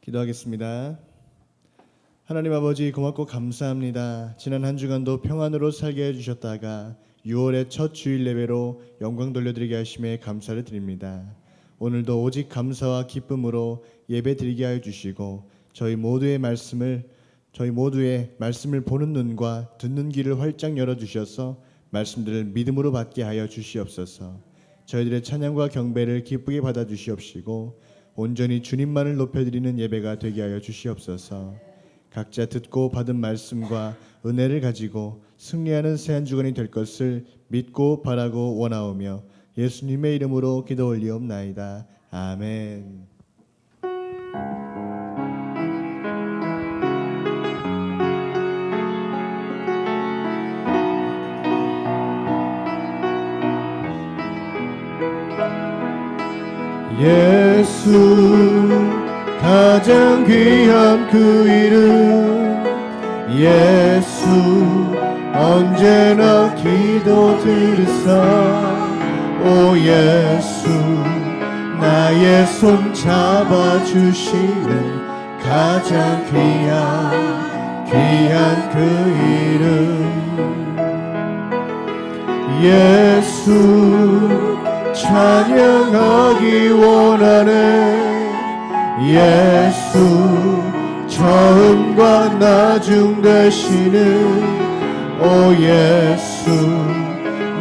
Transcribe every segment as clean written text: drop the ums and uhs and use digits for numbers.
기도하겠습니다. 하나님 아버지 고맙고 감사합니다. 지난 한 주간도 평안으로 살게 해주셨다가 6월의 첫 주일 예배로 영광 돌려드리게 하심에 감사를 드립니다. 오늘도 오직 감사와 기쁨으로 예배 드리게 하여 주시고 저희 모두의 말씀을 보는 눈과 듣는 귀를 활짝 열어주셔서 말씀들을 믿음으로 받게 하여 주시옵소서. 저희들의 찬양과 경배를 기쁘게 받아주시옵시고 온전히 주님만을 높여드리는 예배가 되게 하여 주시옵소서. 각자 듣고 받은 말씀과 은혜를 가지고 승리하는 새 한 주간이 될 것을 믿고 바라고 원하오며 예수님의 이름으로 기도 올리옵나이다. 아멘. 예수 가장 귀한 그 이름 예수 언제나 기도 들으사 오 예수 나의 손 잡아주시는 가장 귀한 그 이름 예수 찬양하기 원하네 예수 처음과 나중 되시는 오 예수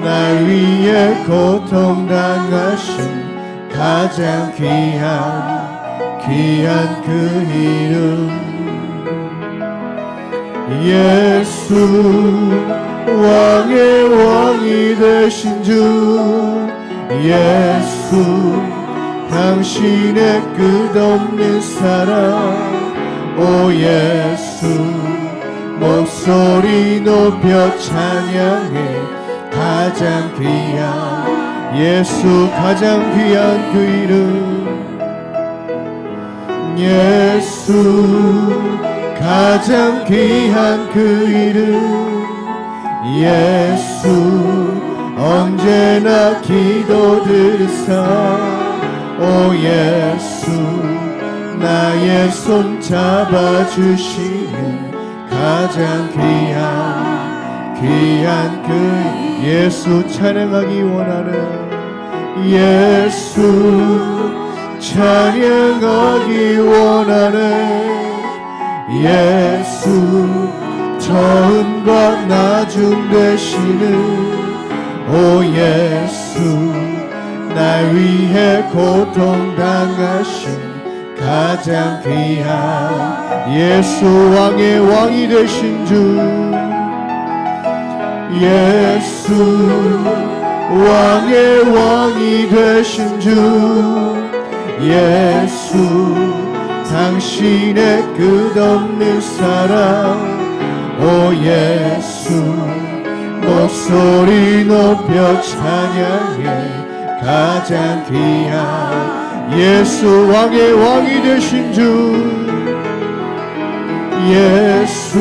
날 위해 고통당하신 가장 귀한 그 이름 예수 왕의 왕이 되신 주 예수 당신의 끝없는 사랑 오 예수 목소리 높여 찬양해 가장 귀한 예수 가장 귀한 그 이름 예수 가장 귀한 그 이름 예수 언제나 기도 들으사 오 예수 나의 손 잡아주시는 가장 귀한 그 예수 찬양하기 원하는 예수 찬양하기 원하는 예수 처음과 나중 되시는 오 예수 날 위해 고통당하신 가장 귀한 예수 왕의 왕이 되신 주 예수 왕의 왕이 되신 주 예수 당신의 끝없는 사랑 오 예수 목소리 높여 찬양해 가장 귀한 예수 왕의 왕이 되신 주 예수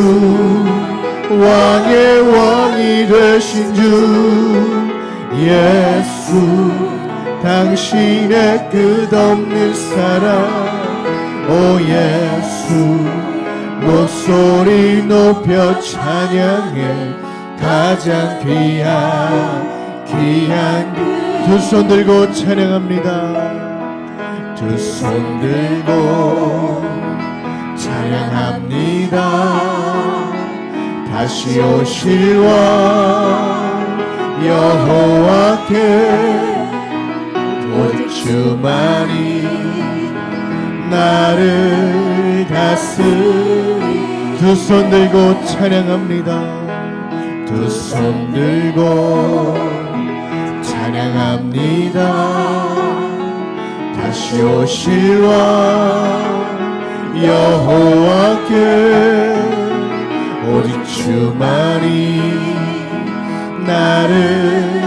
왕의 왕이 되신 주 예수 당신의 끝없는 사랑 오 예수 목소리 높여 찬양해 가장 귀한 두 손 들고 찬양합니다. 두 손 들고 찬양합니다. 다시 오실 왕 여호와께 오직 주만이 나를 다스리 두 손 들고 찬양합니다. 두 손 들고 찬양합니다. 다시 오실 왕 여호와께 오직 주만이 나를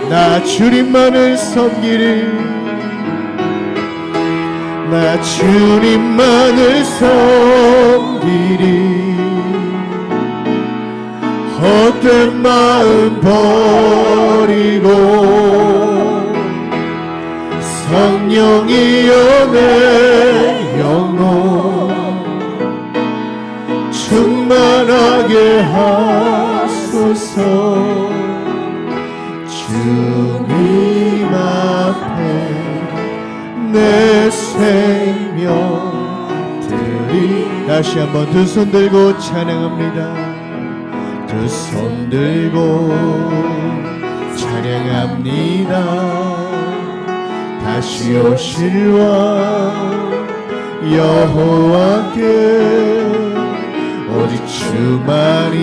나 주님만을 섬기리 나 주님만을 섬기리 헛된 마음 버리고 성령이여 내 주님 앞에 내 생명 드리. 다시 한번 두 손 들고 찬양합니다. 두 손 들고 찬양합니다. 다시 오실 왕 여호와께 오직 주만이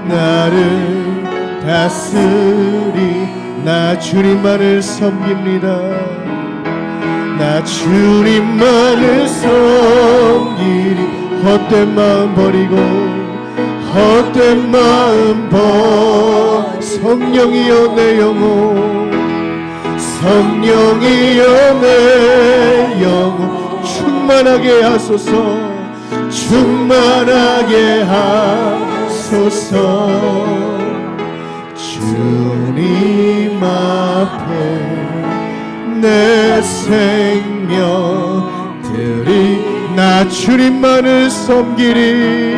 나를 다스리. 나 주님만을 섬깁니다. 나 주님만을 섬기리. 헛된 마음 버리고 헛된 마음 성령이여 내 영혼, 성령이여 내 영혼 충만하게 하소서. 충만하게 하소서. 주님 앞에 내 생명 드리. 나 주님만을 섬기리.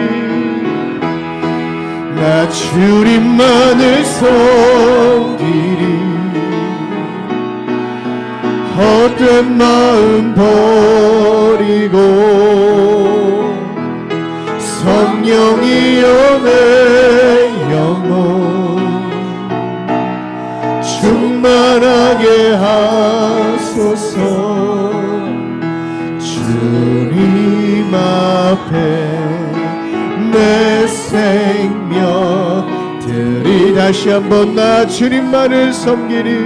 나 주님만을 섬기리. 헛된 마음 버리고 성령이여 내 영혼 충만하게 하소서. 주님 앞에 내 생명 드리. 다시 한번 나 주님만을 섬기리.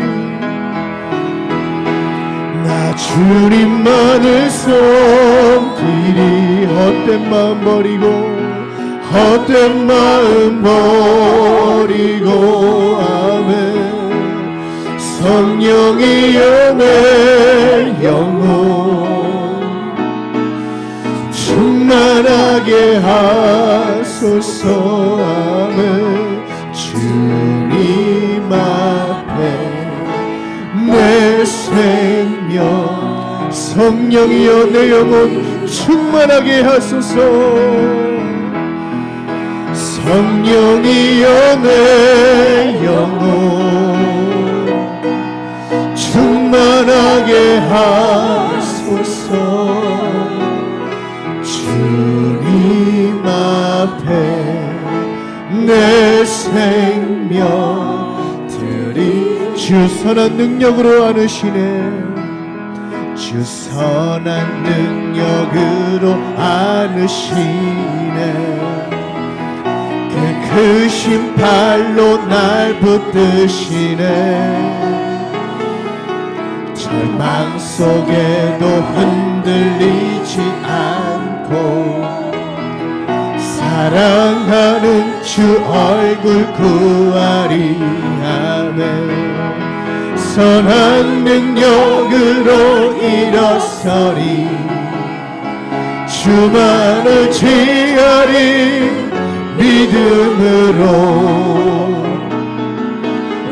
나 주님만을 섬기리. 헛된 마음 버리고 헛된 마음 버리고 아멘. 성령이여 내 영혼 충만하게 하소서. 아멘. 주님 앞에 내 생명 성령이여 내 영혼 충만하게 하소서. 성령이여 내 영혼 충만하게 하소서. 주님 앞에 내 생명 드리. 주 선한 능력으로 안으시네. 주 선한 능력으로 안으시네. 그 크신 팔로 날 붙드시네. 절망 속에도 흔들리지 않고 사랑하는 주 얼굴 구하리. 아멘. 선한 능력으로 일어서리. 주만을 지하리. 믿음으로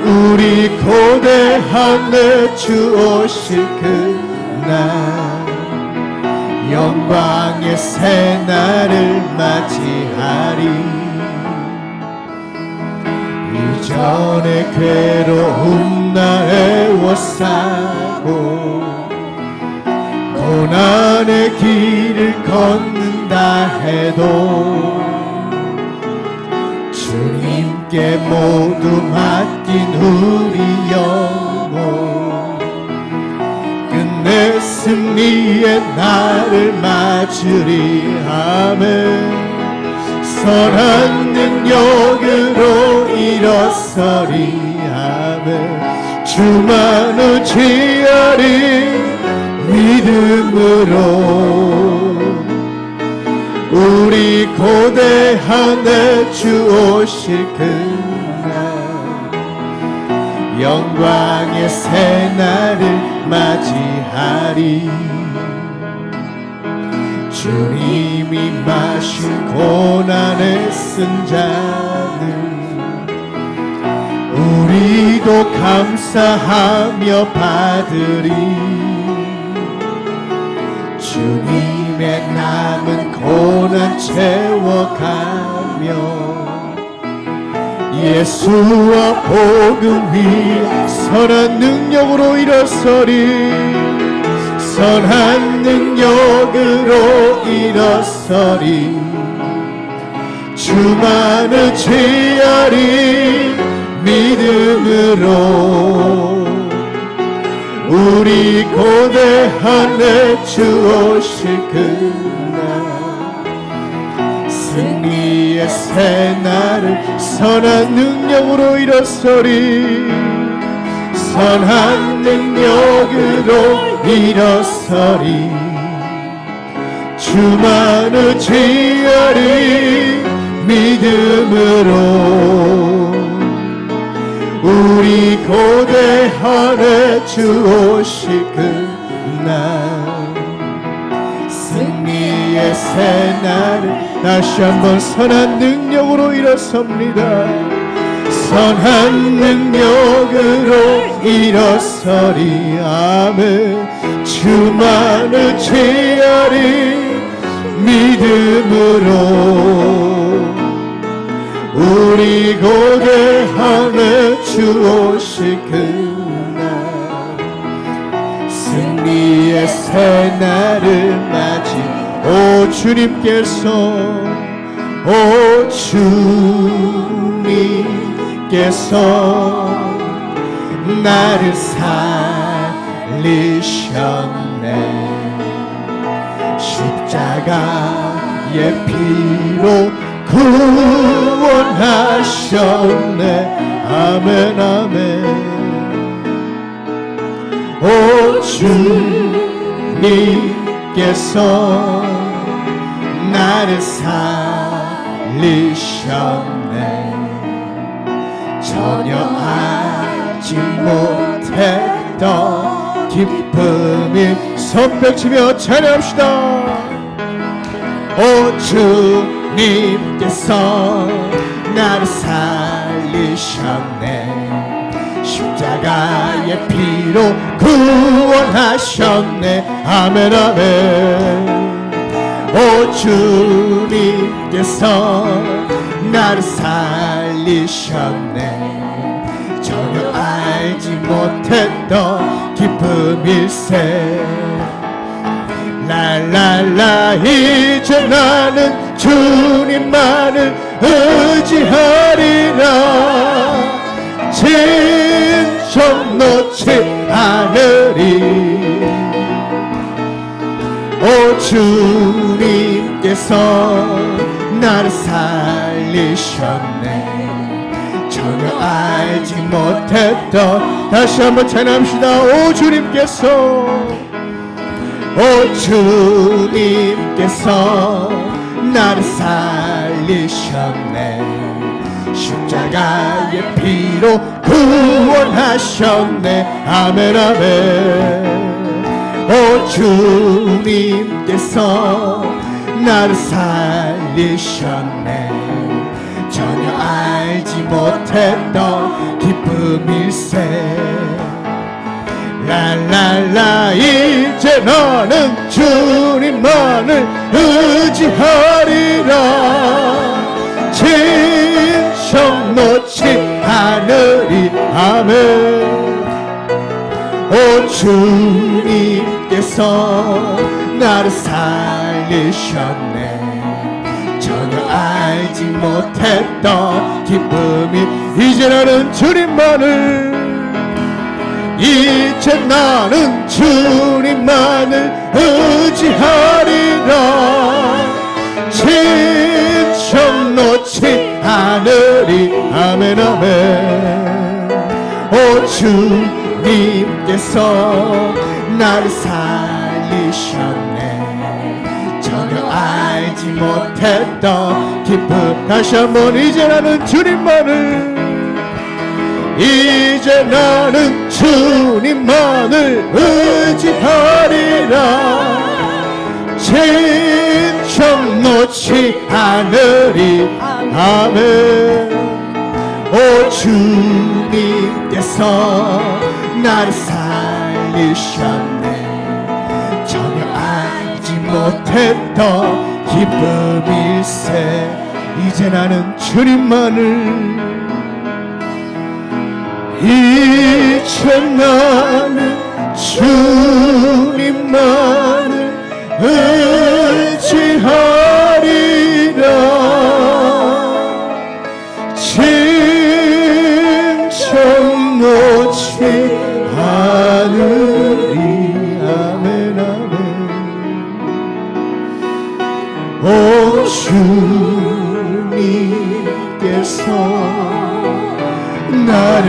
우리 고대한 내 주 오실 그날 영광의 새날을 맞이하리. 이전의 괴로움 나 애워싸고 고난의 길을 걷는다 해도 주님께 모두 맡긴 우리 영혼 끝내 승리의 날을 맞으리. 아멘. 선한 능력으로 일어서리. 아멘. 주만 의지하리. 믿음으로 우리 고대한 내 주 오실 그날 영광의 새날을 맞이하리. 주님이 마신 고난의 승자들 우리도 감사하며 받으리. 주님의 남은 고난 채워가며 예수와 복음 위에 선한 능력으로 일어서리 선한 능력으로 일어서리 주만을 취하리 믿음으로 우리 고대하네 주 오실 그날 승리의 새날을 선한 능력으로 일어서리 선한 능력으로 일어서리 주만을 취하리 믿음으로 우리 고대하네 주 오실 그날 승리의 새날을 다시 한번 선한 능력으로 일어섭니다 선한 능력으로 일어서리 아멘 주만을 취하리 믿음으로 우리 고대하네 주 오실 그날 승리의 새날을 맞이 오 주님께서 오 주님께서 나를 살리셨네 십자가의 피로 구원하셨네 아멘 아멘 오 주님께서 나를 살리셨네 전혀 알지 못했던 기쁨이 손뼉치며 찬양합시다 오 주님께서 나를 살리셨네 십자가의 피로 구원하셨네 아멘 아멘 오 주님께서 나를 살리셨네 전혀 알지 못했던 기쁨일세 랄랄라 이제 나는 주님만을 의지하리라 진정 놓지 않으리 오 주님께서 나를 살리셨네 전혀 알지 못했던 다시 한번 찬양합시다 오 주님께서 오 주님께서 나를 살리셨네 십자가의 피로 구원하셨네 아멘 아멘 오 주님께서 나를 살리셨네 전혀 알지 못했던 기쁨일세 랄랄라 이제 나는 주님만을 의지하리라 진정 놓지 않으리 아멘 오 주님께서 나를 살리셨네 전혀 알지 못했던 기쁨이 이제 나는 주님만을 이제 나는 주님만을 의지하리라 진정 놓지 않으리 아멘 아멘 오 주님께서 나를 살리셨네 전혀 알지 못했던 기쁨 다시 한번 이제 나는 주님만을 이제 나는 주님만을 의지하리라 진정 놓지 않으리 아멘 오 주님께서 나를 살리셨네 전혀 알지 못했던 기쁨일세 이제 나는 주님만을 이제 나는 주님만을 의지하리라. 진정 놓지 않으리. 아멘 아멘. 오 주님께서 나를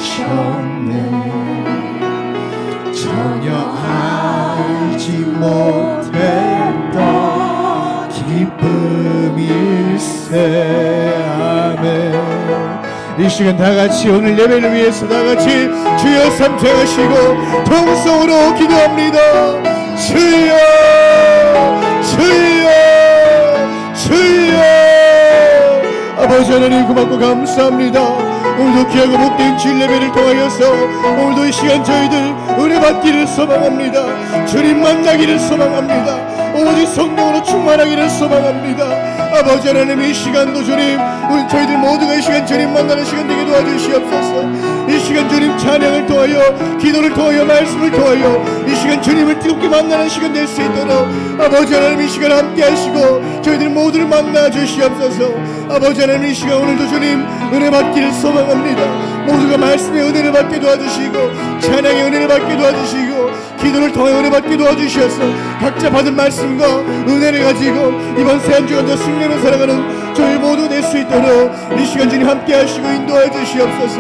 살리셨네. 전혀 알지 못했던 기쁨일세. 아멘. 이 시간 다같이 오늘 예배를 위해서 다같이 주여 삼창하시고 통성으로 기도합니다. 주여 주여 주여. 아버지 하나님 고맙고 감사합니다. 오늘도 귀하고 복된 주일 예배를 통하여서 오늘도 이 시간 저희들 은혜 받기를 소망합니다. 주님 만나기를 소망합니다. 오직 성령으로 충만하기를 소망합니다. 아버지 하나님 이 시간도 주님 우리 저희들 모두가 이 시간 주님 만나는 시간 되게 도와주시옵소서. 이 시간 주님 찬양을 통하여 기도를 통하여 말씀을 통하여 이 시간 주님을 뜨겁게 만나는 시간 될 수 있도록 아버지 하나님 이 시간 함께 하시고 저희들 모두를 만나 주시옵소서. 아버지 하나님 이 시간 오늘도 주님 은혜 받기를 소망합니다. 모두가 말씀의 은혜를 받게 도와주시고 찬양의 은혜를 받게 도와주시고 기도를 통해 은혜 받게 도와주시어서 각자 받은 말씀과 은혜를 가지고 이번 새 한 주간도 승리로 살아가는 저희 모두 될 수 있도록 이 시간 주님 함께 하시고 인도해 주시옵소서.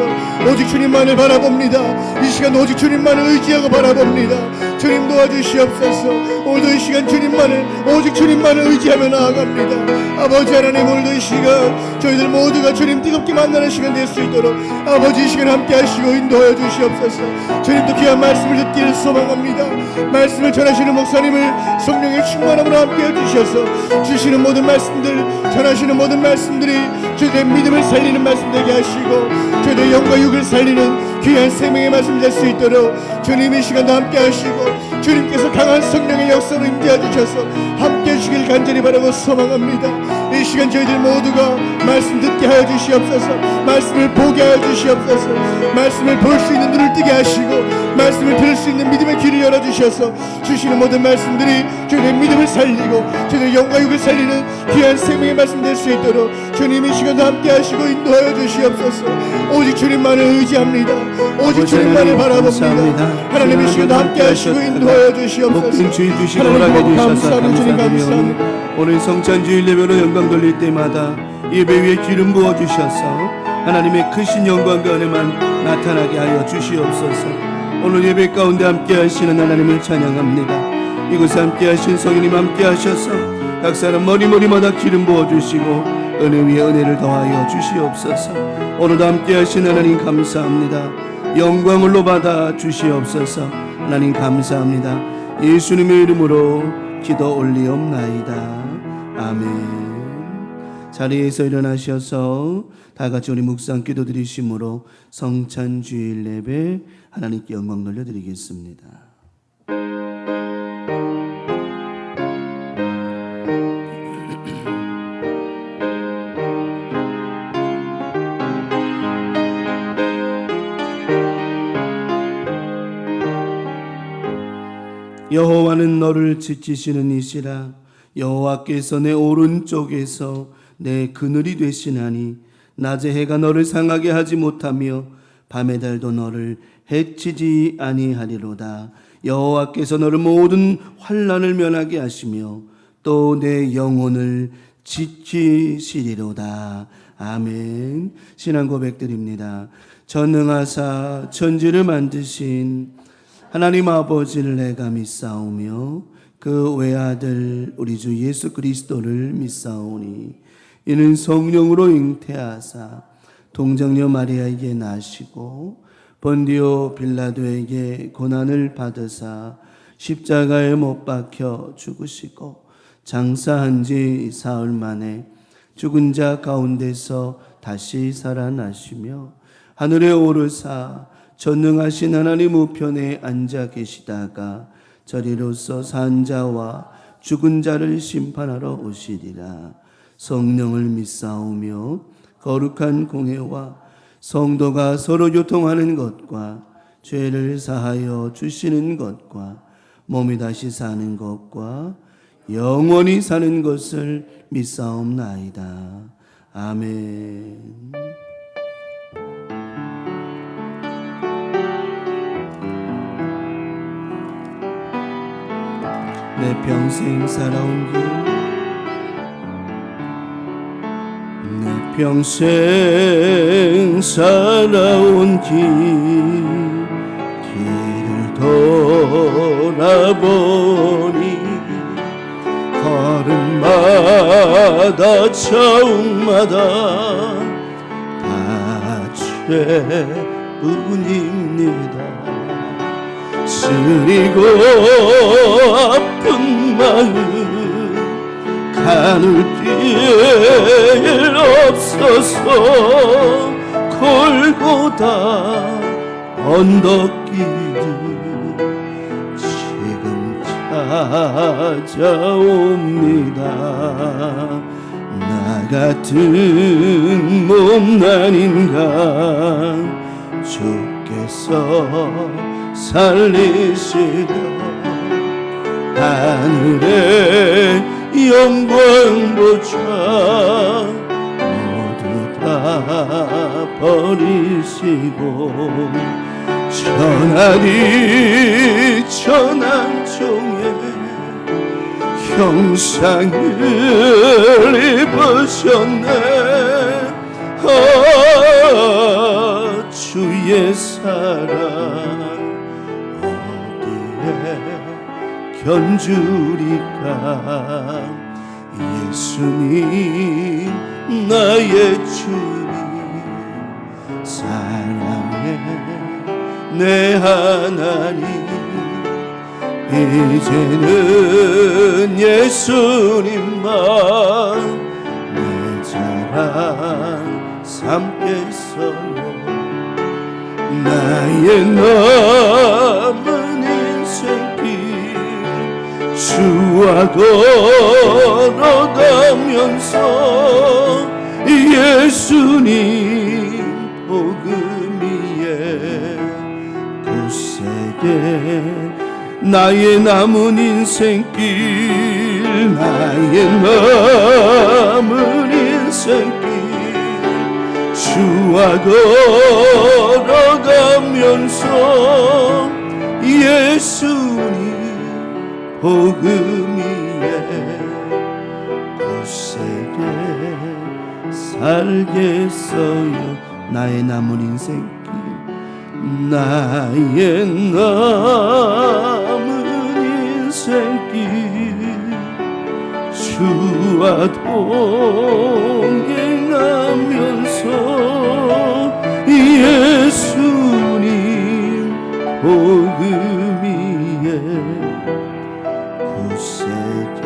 오직 주님만을 바라봅니다. 이 시간 오직 주님만을 의지하고 바라봅니다. 주님 도와주시옵소서. 오늘도 이 시간 주님만을 오직 주님만을 의지하며 나아갑니다. 아버지 하나님 오늘도 이 시간 저희들 모두가 주님 뜨겁게 만나는 시간 될 수 있도록 아버지 이 시간 함께 하시고 인도하여 주시옵소서. 주님도 귀한 말씀을 듣기를 소망합니다. 말씀을 전하시는 목사님을 성령의 충만함으로 함께 해주셔서 주시는 모든 말씀들 전하시는 모든 말씀들이 저희들의 믿음을 살리는 말씀 되게 하시고 저희들의 영과 육을 살리는 귀한 생명의 말씀 될 수 있도록 주님 이 시간도 함께 하시고 주님께서 강한 성령의 역사로 임재해 주셔서 함께 해주시길 간절히 바라고 소망합니다. 이 시간 저희들 모두가 말씀 듣게 하여 주시옵소서. 말씀을 보게 하여 주시옵소서. 말씀을 볼 수 있는 눈을 뜨게 하시고 말씀을 들을 수 있는 믿음의 귀를 열어주셔서 주시는 모든 말씀들이 저희들의 믿음을 살리고 저희들의 영과 육을 살리는 귀한 생명의 말씀 될 수 있도록 주님 이 시간도 함께 하시고 인도하여 주시옵소서. 오직 주님만을 의지합니다. 오직 주님만을 바라봅니다. 하나님 이 시간도 함께 하시고 인도하여 주시옵소서. 복된 주일 주시고 허락해 주셔서 감사드리오니 오늘 성찬주일 예배로 영광 돌릴 때마다 예배 위에 기름 부어 주셔서 하나님의 크신 영광과 은혜만 나타나게 하여 주시옵소서. 오늘 예배 가운데 함께 하시는 하나님을 찬양합니다. 이곳에 함께 하신 성인님 함께 하셔서 각 사람 머리마다 기름 부어 주시고 은혜 위에 은혜를 더하여 주시옵소서. 오늘도 함께 하신 하나님 감사합니다. 영광을로 받아 주시옵소서. 하나님 감사합니다. 예수님의 이름으로 기도 올리옵나이다. 아멘. 자리에서 일어나셔서 다같이 우리 묵상 기도 드리심으로 성찬주일 예배 하나님께 영광 돌려드리겠습니다. 여호와는 너를 지키시는 이시라. 여호와께서 내 오른쪽에서 내 그늘이 되시나니 낮에 해가 너를 상하게 하지 못하며 밤의 달도 너를 해치지 아니하리로다. 여호와께서 너를 모든 환난을 면하게 하시며 또 내 영혼을 지키시리로다. 아멘. 신앙 고백드립니다. 전능하사 천지를 만드신 하나님 아버지를 내가 믿사오며 그 외아들 우리 주 예수 그리스도를 믿사오니 이는 성령으로 잉태하사 동정녀 마리아에게 나시고 본디오 빌라도에게 고난을 받으사 십자가에 못 박혀 죽으시고 장사한 지 사흘 만에 죽은 자 가운데서 다시 살아나시며 하늘에 오르사 전능하신 하나님 우편에 앉아 계시다가 저리로서 산 자와 죽은 자를 심판하러 오시리라. 성령을 믿사오며 거룩한 공회와 성도가 서로 교통하는 것과 죄를 사하여 주시는 것과 몸이 다시 사는 것과 영원히 사는 것을 믿사옵나이다. 아멘. 내 평생 살아온 길, 내 평생 살아온 길을 돌아보니 걸음마다 자욱마다 다 죄뿐입니다. 쓰리고 아픈 마음 가눌 길 없어서 골고다 언덕길을 지금 찾아옵니다. 나 같은 못난 인간 주께서 살리시려 하늘의 영광 보좌 모두 다 버리시고 천하디 천한 종의 형상을 입으셨네. 주의 사랑 견주리까. 예수님 나의 주님 사랑해 내 하나님. 이제는 예수님만 내 자랑 삼겠어요. 나의 남은 인생길 주와 걸어가면서 예수님 복음 위에 굳세게 나의 남은 인생길 나의 남은 인생길 주와 걸어가면서 예수님 복음 위에 굳세게 살겠어요. 나의 남은 인생길 나의 남은 인생길 주와 동행하면서 예수님 복음 위에 굳세게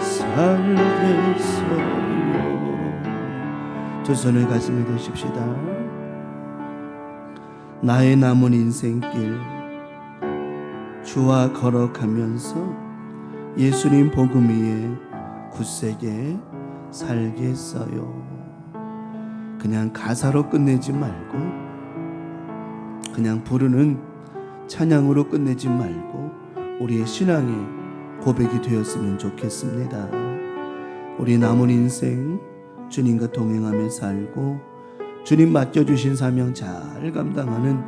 살겠어요. 두 손을 가슴에 대십시다. 나의 남은 인생길 주와 걸어가면서 예수님 복음 위에 굳세게 살겠어요. 그냥 가사로 끝내지 말고 그냥 부르는 찬양으로 끝내지 말고 우리의 신앙의 고백이 되었으면 좋겠습니다. 우리 남은 인생 주님과 동행하며 살고 주님 맡겨주신 사명 잘 감당하는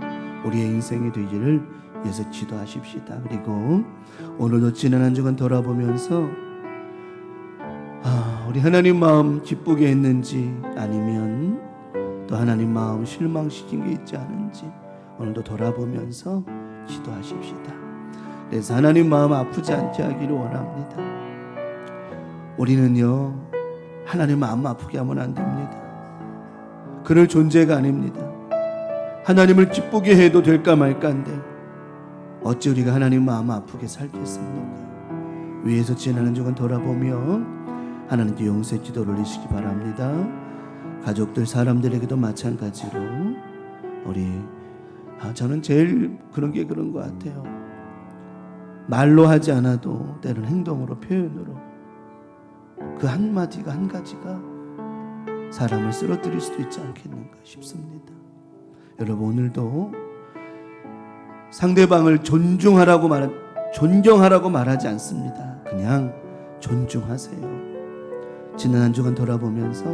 우리의 인생이 되기를 위해서 기도하십시다. 그리고 오늘도 지난 한 주간 돌아보면서 우리 하나님 마음 기쁘게 했는지 아니면 또 하나님 마음 실망시킨 게 있지 않은지 오늘도 돌아보면서 기도하십시다. 그래서 하나님 마음 아프지 않게 하기를 원합니다. 우리는요 하나님 마음 아프게 하면 안 됩니다. 그럴 존재가 아닙니다. 하나님을 기쁘게 해도 될까 말까인데 어찌 우리가 하나님 마음 아프게 살겠습니까? 위에서 지난 한 주간 돌아보며 하나님께 용서의 기도를 올리시기 바랍니다. 가족들 사람들에게도 마찬가지로 우리 저는 제일 그런 게 그런 것 같아요. 말로 하지 않아도 때로는 행동으로 표현으로 그 한마디가 한 가지가 사람을 쓰러뜨릴 수도 있지 않겠는가 싶습니다. 여러분, 오늘도 상대방을 존경하라고 말하지 않습니다. 그냥 존중하세요. 지난 한 주간 돌아보면서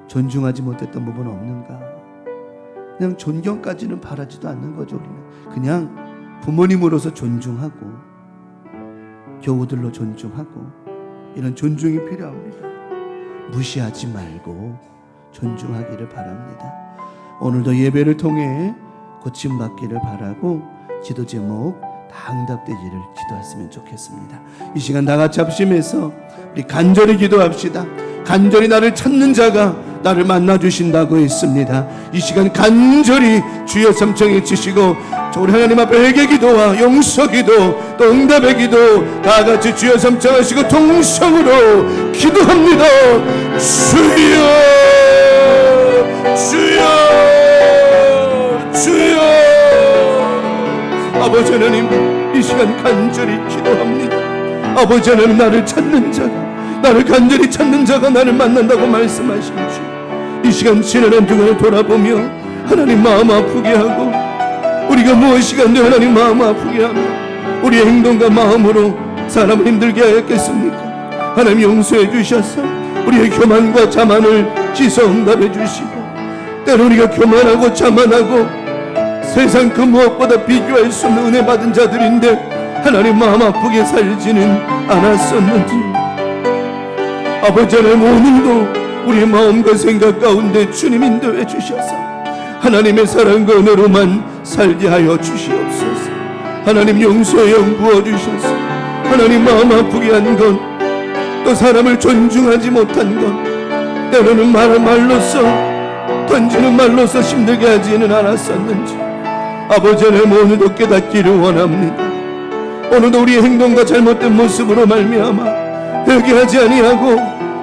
존중하지 못했던 부분은 없는가? 그냥 존경까지는 바라지도 않는 거죠. 우리는 그냥 부모님으로서 존중하고 교우들로 존중하고 이런 존중이 필요합니다. 무시하지 말고 존중하기를 바랍니다. 오늘도 예배를 통해 고침받기를 바라고 기도 제목 다 응답되기를 기도했으면 좋겠습니다. 이 시간 다 같이 합심해서 우리 간절히 기도합시다. 간절히 나를 찾는 자가 나를 만나주신다고 했습니다. 이 시간 간절히 주여 삼청해 주시고 우리 하나님 앞에 회개 기도와 용서 기도 또 응답의 기도 다 같이 주여 삼청하시고 동성으로 기도합니다. 주여 주여 주여. 아버지 하나님, 이 시간 간절히 기도합니다. 아버지 하나님, 나를 찾는 자가, 나를 간절히 찾는 자가 나를 만난다고 말씀하신 주, 이 시간 지난 한 주간을 돌아보며 하나님 마음 아프게 하고 우리가 무엇이 간데 하나님 마음 아프게 하며 우리의 행동과 마음으로 사람을 힘들게 하였겠습니까? 하나님 용서해 주셔서 우리의 교만과 자만을 씻어 응답해 주시고, 때로 우리가 교만하고 자만하고 세상 그 무엇보다 비교할 수 없는 은혜 받은 자들인데 하나님 마음 아프게 살지는 않았었는지, 아버지 하나님 오늘도 우리의 마음과 생각 가운데 주님 인도해 주셔서 하나님의 사랑과 은혜로만 살게 하여 주시옵소서. 하나님 용서의 영 부어주셔서 하나님 마음 아프게 한 건, 또 사람을 존중하지 못한 건, 때로는 말로써 던지는 말로써 힘들게 하지는 않았었는지 아버지 하나님 오늘도 깨닫기를 원합니다. 오늘도 우리의 행동과 잘못된 모습으로 말미암아 회개하지 아니하고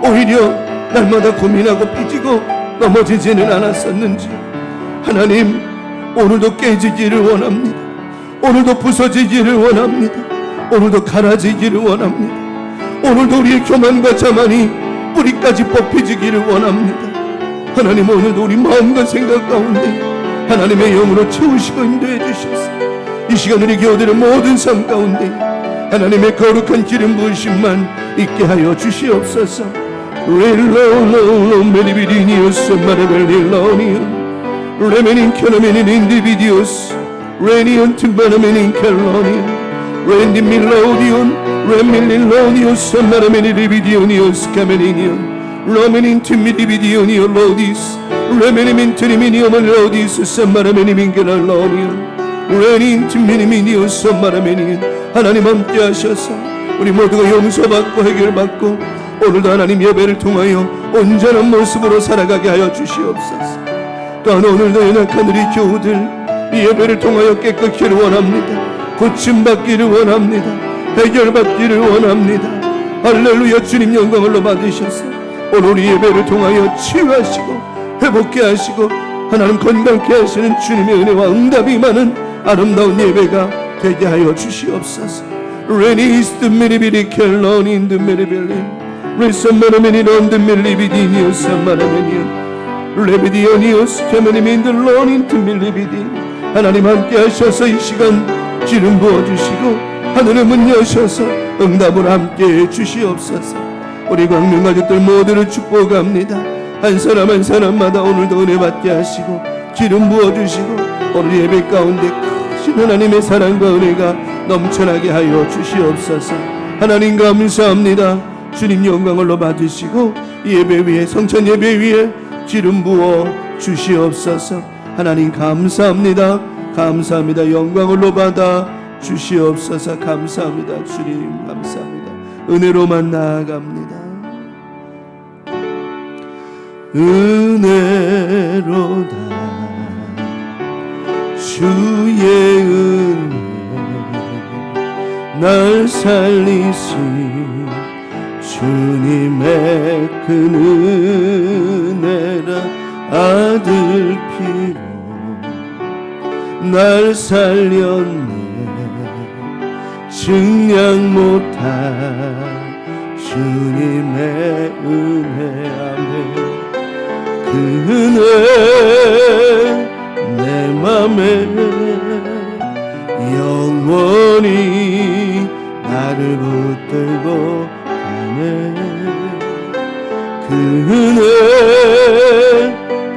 오히려 날마다 고민하고 삐지고 넘어지지는 않았었는지 하나님 오늘도 깨지기를 원합니다. 오늘도 부서지기를 원합니다. 오늘도 갈아지기를 원합니다. 오늘도 우리의 교만과 자만이 뿌리까지 뽑혀지기를 원합니다. 하나님 오늘도 우리 마음과 생각 가운데 하나님의 영으로 채우시고 인도해 주셔서 이 시간 우리 교우들의 모든 삶 가운데 하나님의 거룩한 기름 부으심만 있게 하여 주시옵소서. 렐로로로메리비디니오스 마레벨릴로니오 레메닌 켜노메닌 인디비디오스 레니온 tim바나메닌 켈로니오 렌디 밀로디온 레밀릴로니오스 마레메니리비디오니오스 카메니니온 로메닌 팀미디비디오니오 로디스 레메니민 트리미니오 멜로디스 썸마라메니민 게랄로니오 레닌 팀미니미니오 썸마라메니. 하나님 함께 하셔서 우리 모두가 용서받고 해결받고 오늘도 하나님 예배를 통하여 온전한 모습으로 살아가게 하여 주시옵소서. 또한 오늘도 연약한 우리 교우들 이 예배를 통하여 깨끗기를 원합니다. 고침받기를 원합니다. 해결받기를 원합니다. 할렐루야. 주님 영광을 받으셔서 오늘 우리 예배를 통하여 치유하시고 회복케 하시고 하나님 건강케 하시는 주님의 은혜와 응답이 많은 아름다운 예배가 되게 하여 주시옵소서. 레니스트 미리비리 켈로닌 드 미리빌린 리썸마르메니론 드 밀리비디니오스 마라메니온 레비디오니오스 케메니민 드 로닌 드 밀리비디. 하나님 함께 하셔서 이 시간 기름 부어주시고 하늘의 문 여셔서 응답을 함께 해 주시옵소서. 우리 광명 가족들 모두를 축복합니다. 한 사람 한 사람마다 오늘도 은혜 받게 하시고 기름 부어주시고 오늘 예배 가운데 크신 하나님의 사랑과 은혜가 넘쳐나게 하여 주시옵소서. 하나님 감사합니다. 주님 영광을 받으시고 이 예배 위에 성찬 예배 위에 기름 부어 주시옵소서. 하나님 감사합니다. 감사합니다. 영광을 받아 주시옵소서. 감사합니다. 주님 감사합니다. 은혜로만 나아갑니다. 은혜로다 주의 은혜 날 살리신 주님의 그 은혜라 아들 피로 날 살렸네 증량 못한 주님의 은혜 아멘. 그는 내 맘에 영원히 나를 붙들고 가네. 그는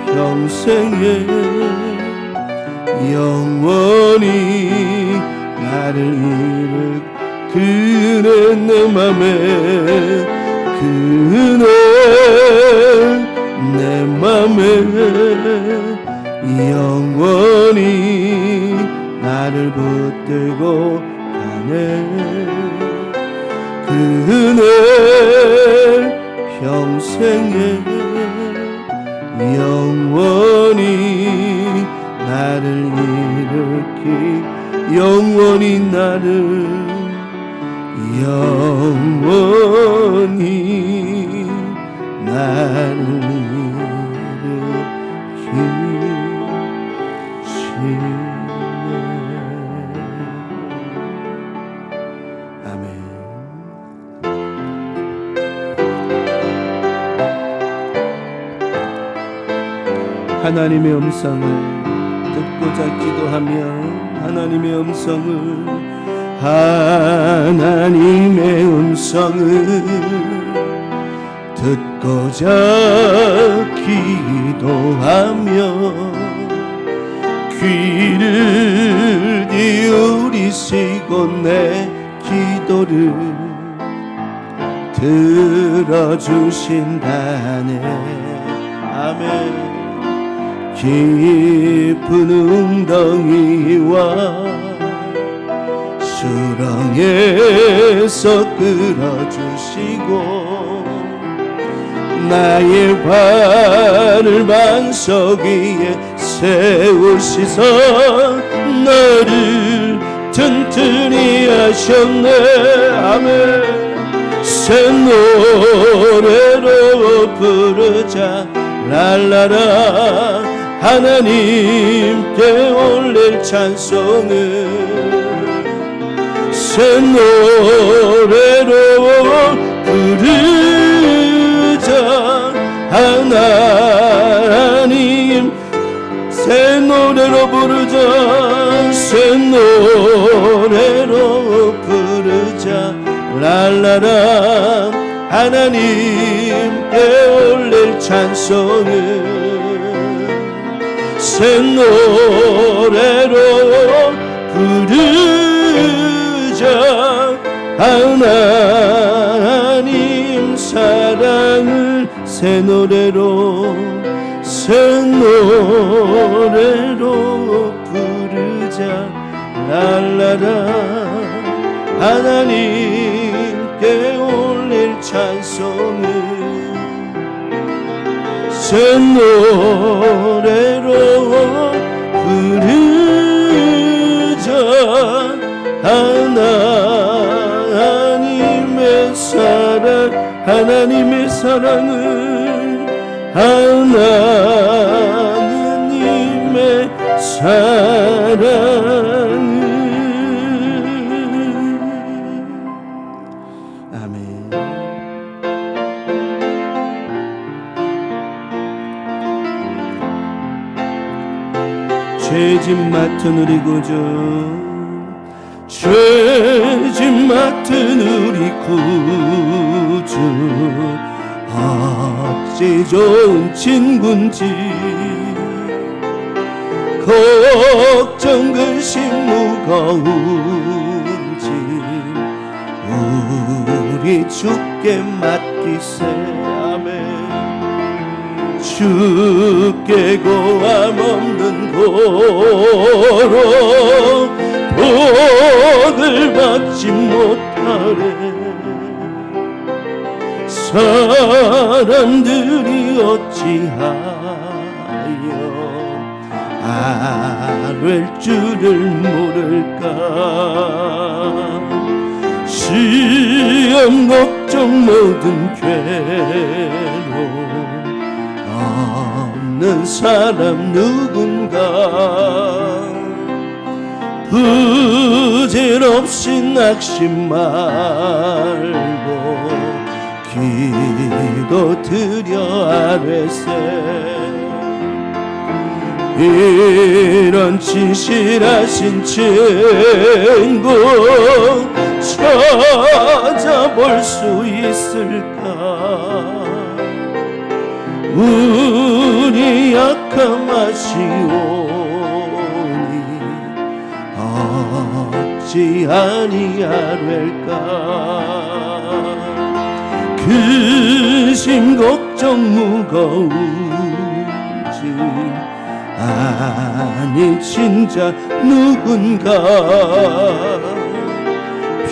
평생에 영원히 나를 이룩. 그는 내 맘에 그는 내 맘에 영원히 나를 붙들고 가네. 그는 평생에 영원히 나를 일으키 영원히 나를 영원히 나를 일으키시네. 아멘. 하나님의 음성을 듣고자 기도하며 하나님의 음성을 듣고자 기도하며 귀를 기울이시고 내 기도를 들어주신다네. 아멘. 깊은 웅덩이와 수렁에서 끌어주시고 나의 발을 반석 위에 세우시서 나를 튼튼히 하셨네. 아멘. 새 노래로 부르자 랄라라. 하나님께 올릴 찬송을 새 노래로 부르자. 하나님 새 노래로 부르자. 새 노래로 부르자 랄라라. 하나님께 올릴 찬송을 새 노래로 부르자. 하나님 사랑을 새 노래로 부르자 랄라라. 하나님께 올릴 찬송을 새 노래로 부르자. 하나님의 사랑을 하나님의 사랑을. 아멘. 죄짐 맡은 우리 구주, 죄짐 맡은 우리 구주, 어찌 좋은 친군지, 걱정 근심 무거운지 우리 주께 맡기세. 아멘. 주께 고함 없는 고로 복을 받지 못하래. 사람들이 어찌하여 아랠 줄을 모를까. 시험 걱정 모든 괴로움 없는 사람 누군가. 부질없이 낙심 말고 기도 드려 아뢰세. 이런 진실하신 친구 찾아볼 수 있을까? 우리 약함하시오니 어찌 아니하될까? 근심 걱정 무거운지 아니 진짜 누군가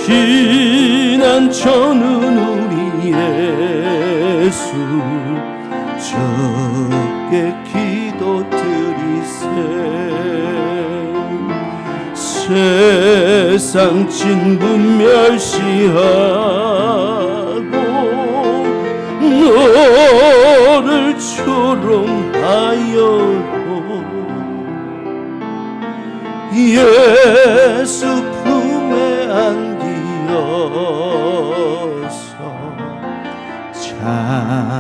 피난처는 우리 예수 적게 기도 드리세. 세상 친분 멸시하고 너를 조롱하여도 예수 품에 안기어서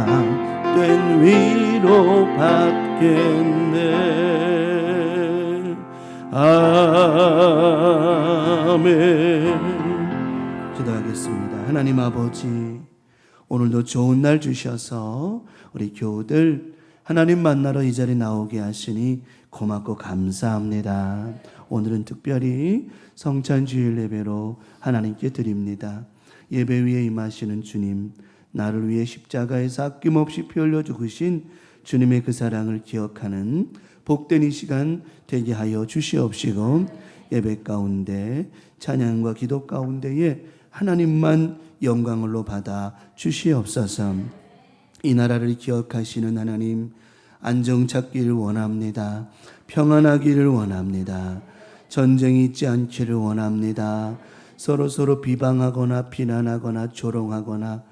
참된 위로 받겠네. 아멘. 기도하겠습니다. 하나님 아버지, 오늘도 좋은 날 주셔서 우리 교우들 하나님 만나러 이 자리에 나오게 하시니 고맙고 감사합니다. 오늘은 특별히 성찬주일 예배로 하나님께 드립니다. 예배 위에 임하시는 주님, 나를 위해 십자가에서 아낌없이 피 흘려 죽으신 주님의 그 사랑을 기억하는 복된 이 시간 되게 하여 주시옵시고, 예배 가운데 찬양과 기도 가운데에 하나님만 영광으로 받아 주시옵소서. 이 나라를 기억하시는 하나님, 안정 찾기를 원합니다. 평안하기를 원합니다. 전쟁이 있지 않기를 원합니다. 서로 비방하거나 비난하거나 조롱하거나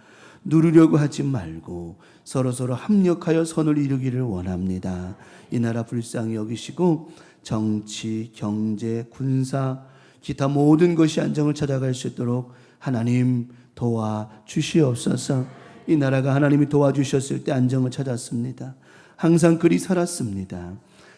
누르려고 하지 말고 서로 합력하여 선을 이루기를 원합니다. 이 나라 불쌍히 여기시고 정치, 경제, 군사, 기타 모든 것이 안정을 찾아갈 수 있도록 하나님 도와주시옵소서. 이 나라가 하나님이 도와주셨을 때 안정을 찾았습니다. 항상 그리 살았습니다.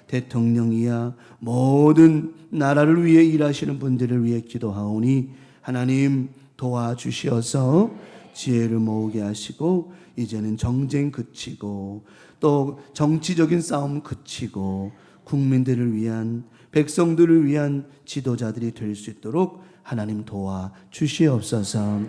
대통령이야 모든 나라를 위해 일하시는 분들을 위해 기도하오니 하나님 도와주시어서 지혜를 모으게 하시고 이제는 정쟁 그치고 또 정치적인 싸움 그치고 국민들을 위한, 백성들을 위한 지도자들이 될 수 있도록 하나님 도와주시옵소서.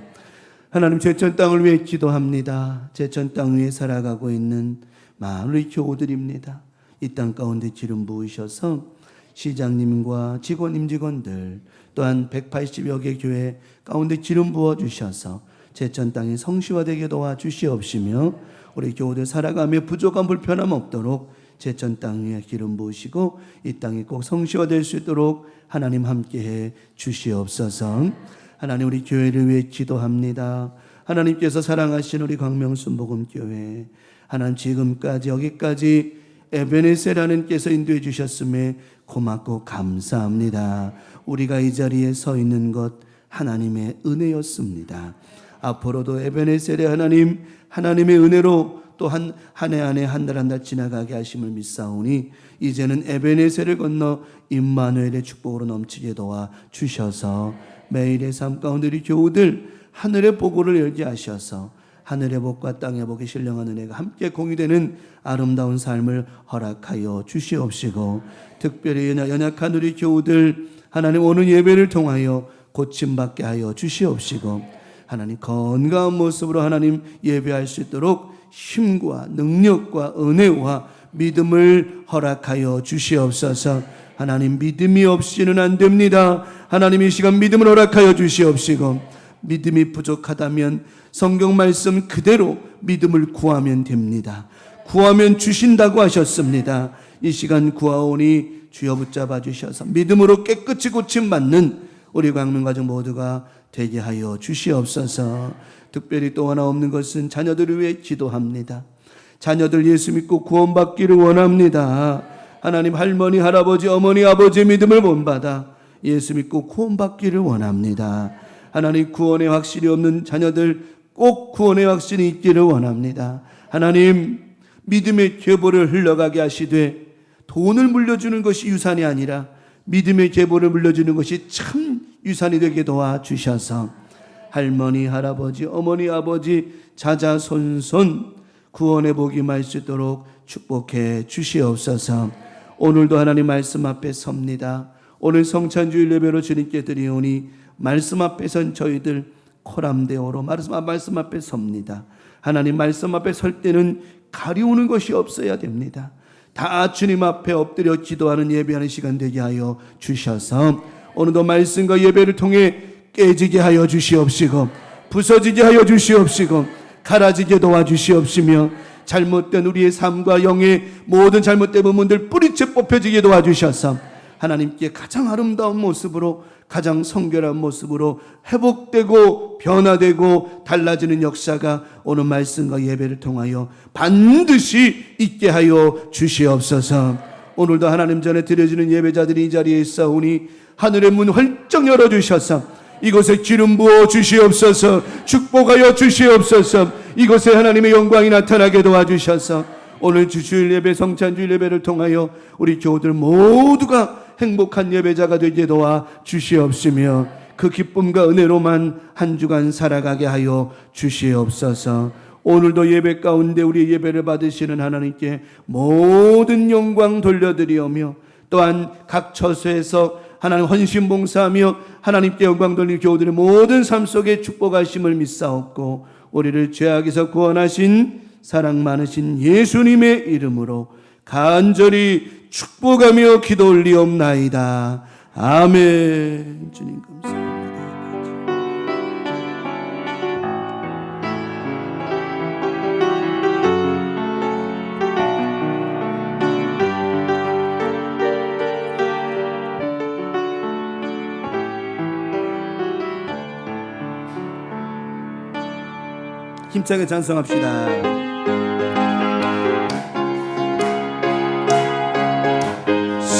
하나님, 제천 땅을 위해 기도합니다. 제천 땅 위에 살아가고 있는 많은 우리 교우들입니다. 이 땅 가운데 기름 부으셔서 시장님과 직원들 또한 180여 개 교회 가운데 기름 부어주셔서 제천 땅이 성시화되게 도와주시옵시며 우리 교우들 살아가며 부족한 불편함 없도록 제천 땅 위에 기름 부으시고 이 땅이 꼭 성시화될 수 있도록 하나님 함께해 주시옵소서. 하나님, 우리 교회를 위해 기도합니다. 하나님께서 사랑하신 우리 광명순복음교회, 하나님 지금까지 여기까지 에베네셀 하나님께서 인도해 주셨음에 고맙고 감사합니다. 우리가 이 자리에 서 있는 것 하나님의 은혜였습니다. 앞으로도 에베네셀의 하나님, 하나님의 은혜로 또 한 해 안에 한 달 한 달 지나가게 하심을 믿사오니 이제는 에베네셀을 건너 임마누엘의 축복으로 넘치게 도와 주셔서 매일의 삶 가운데 우리 교우들 하늘의 보고를 열게 하셔서 하늘의 복과 땅의 복이 신령한 은혜가 함께 공유되는 아름다운 삶을 허락하여 주시옵시고, 특별히 연약한 우리 교우들 하나님 오늘 예배를 통하여 고침받게 하여 주시옵시고, 하나님 건강한 모습으로 하나님 예배할 수 있도록 힘과 능력과 은혜와 믿음을 허락하여 주시옵소서. 하나님, 믿음이 없이는 안 됩니다. 하나님, 이 시간 믿음을 허락하여 주시옵시고, 믿음이 부족하다면 성경 말씀 그대로 믿음을 구하면 됩니다. 구하면 주신다고 하셨습니다. 이 시간 구하오니 주여 붙잡아 주셔서 믿음으로 깨끗이 고침받는 우리 광명가족 모두가 되게 하여 주시옵소서. 특별히 또 하나 없는 것은 자녀들을 위해 기도합니다. 자녀들 예수 믿고 구원받기를 원합니다. 하나님, 할머니, 할아버지, 어머니, 아버지의 믿음을 본받아 예수 믿고 구원받기를 원합니다. 하나님, 구원에 확실히 없는 자녀들 꼭 구원의 확신이 있기를 원합니다. 하나님, 믿음의 계보를 흘러가게 하시되 돈을 물려주는 것이 유산이 아니라 믿음의 계보를 물려주는 것이 참 유산이 되게 도와주셔서 할머니, 할아버지, 어머니, 아버지, 자자손손 구원의 복이 임할 수 있도록 축복해 주시옵소서. 오늘도 하나님 말씀 앞에 섭니다. 오늘 성찬주일 예배로 주님께 드리오니 말씀 앞에 선 저희들 코람대오로 말씀 앞에 섭니다. 하나님 말씀 앞에 설 때는 가리우는 것이 없어야 됩니다. 다 주님 앞에 엎드려 기도하는 예배하는 시간 되게 하여 주셔서 오늘도 말씀과 예배를 통해 깨지게 하여 주시옵시고 부서지게 하여 주시옵시고 갈아지게 도와주시옵시며 잘못된 우리의 삶과 영의 모든 잘못된 부분들 뿌리채 뽑혀지게 도와주셔서 하나님께 가장 아름다운 모습으로 가장 성결한 모습으로 회복되고 변화되고 달라지는 역사가 오늘 말씀과 예배를 통하여 반드시 있게 하여 주시옵소서. 오늘도 하나님 전에 드려지는 예배자들이 이 자리에 있사오니 하늘의 문 활짝 열어주셔서 이곳에 기름 부어 주시옵소서. 축복하여 주시옵소서. 이곳에 하나님의 영광이 나타나게 도와주셔서 오늘 주주일 예배 성찬주일 예배를 통하여 우리 교우들 모두가 행복한 예배자가 되게 도와 주시옵시며 그 기쁨과 은혜로만 한 주간 살아가게 하여 주시옵소서. 오늘도 예배 가운데 우리 예배를 받으시는 하나님께 모든 영광 돌려드리오며 또한 각 처소에서 하나님 헌신 봉사하며 하나님께 영광 돌리는 교우들의 모든 삶 속에 축복하심을 믿사옵고 우리를 죄악에서 구원하신 사랑 많으신 예수님의 이름으로 간절히 축복하며 기도 올리옵나이다. 아멘. 주님 감사합니다. 힘차게 찬송합시다.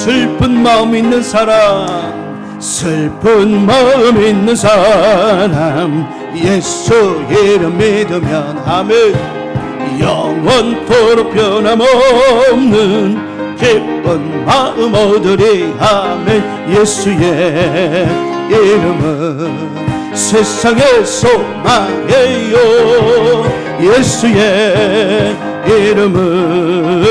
슬픈 마음 있는 사람, 슬픈 마음 있는 사람, 예수 이름 믿으면 아멘. 영원토록 변함없는 기쁜 마음 얻으리 아멘. 예수의 이름은 세상의 소망이요, 예수의 이름은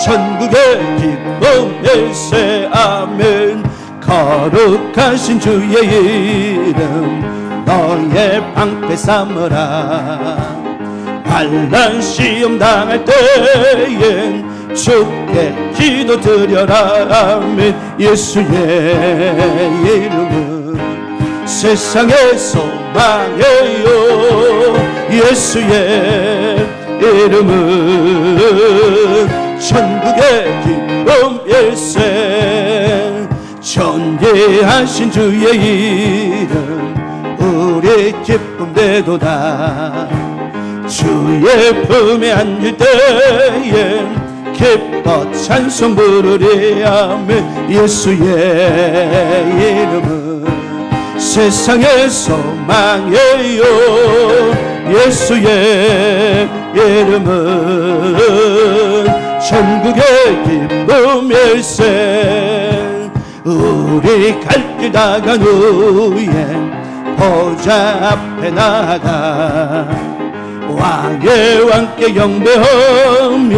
천국의 기쁨일세 아멘. 거룩하신 주의 이름 너의 방패 삼으라. 환난 시험 당할 때엔 주께 기도 드려라 아멘. 예수의 이름은 세상의 소망이요, 예수의 이름은 천국의 기쁨일세. 존귀하신 주의 이름 우리 기쁨 되도다. 주의 품에 앉을 때엔 기뻐 찬송 부르리 아멘. 예수의 이름은 세상의 소망이요, 예수의 이름은 천국의 기쁨일세. 우리 갈 길 나간 후에 보좌 앞에 나가 왕의 왕께 경배하며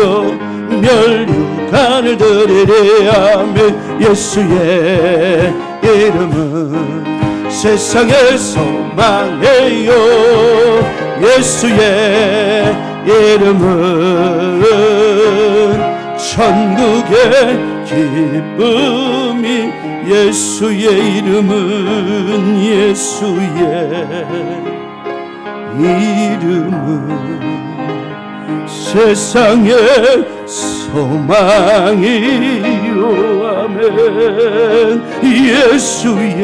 멸류관을 드리리 아멘. 예수의 이름은 세상의 소망이요, 예수의 이름은 천국의 기쁨이. 예수의 이름은 예수의 이름은 세상의 소망이요 아멘. 예수의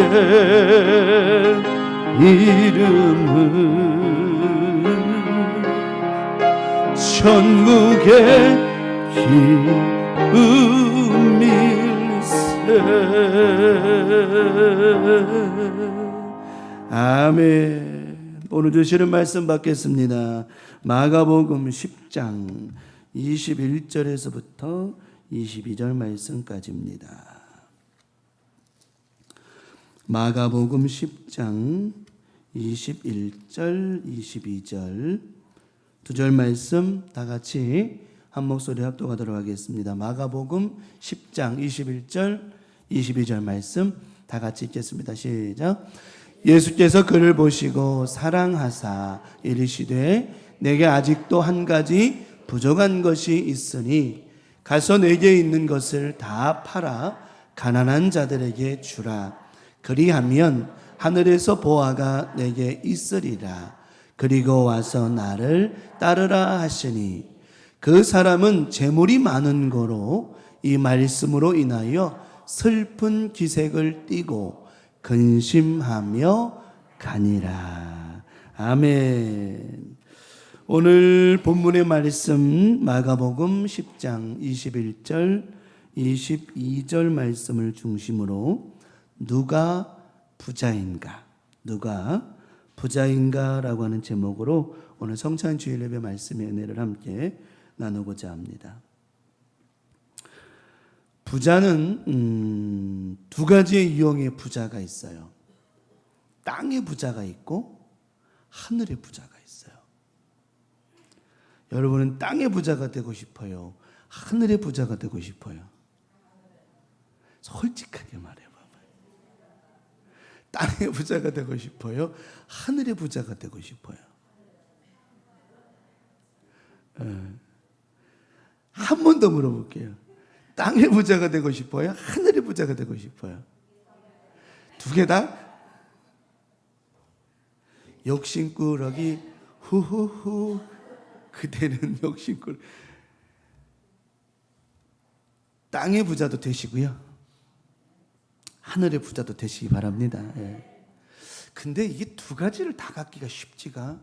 이름은 천국의 기쁨일세 아멘. 오늘 주시는 말씀 받겠습니다. 마가복음 10장 21절에서부터 22절 말씀까지입니다. 마가복음 10장 21절 22절 두 절 말씀 다 같이 한 목소리 합독하도록 하겠습니다. 마가복음 10장 21절 22절 말씀 다 같이 읽겠습니다. 시작. 예수께서 그를 보시고 사랑하사 이르시되 내게 아직도 한 가지 부족한 것이 있으니 가서 내게 있는 것을 다 팔아 가난한 자들에게 주라. 그리하면 하늘에서 보화가 내게 있으리라. 그리고 와서 나를 따르라 하시니 그 사람은 재물이 많은 거로 이 말씀으로 인하여 슬픈 기색을 띠고 근심하며 가니라. 아멘. 오늘 본문의 말씀 마가복음 10장 21절 22절 말씀을 중심으로 누가 부자인가라고 하는 제목으로 오늘 성찬주일 예배 말씀의 은혜를 함께 나누고자 합니다. 부자는 두 가지의 유형의 부자가 있어요. 땅의 부자가 있고 하늘의 부자가 있어요. 여러분은 땅의 부자가 되고 싶어요? 하늘의 부자가 되고 싶어요? 솔직하게 말해봐요. 땅의 부자가 되고 싶어요? 하늘의 부자가 되고 싶어요? 한 번 더 물어볼게요. 땅의 부자가 되고 싶어요? 하늘의 부자가 되고 싶어요? 두 개 다? 욕심꾸러기 후후후 그대는 욕심꾸러기. 땅의 부자도 되시고요, 하늘의 부자도 되시기 바랍니다. 근데 이게 두 가지를 다 갖기가 쉽지가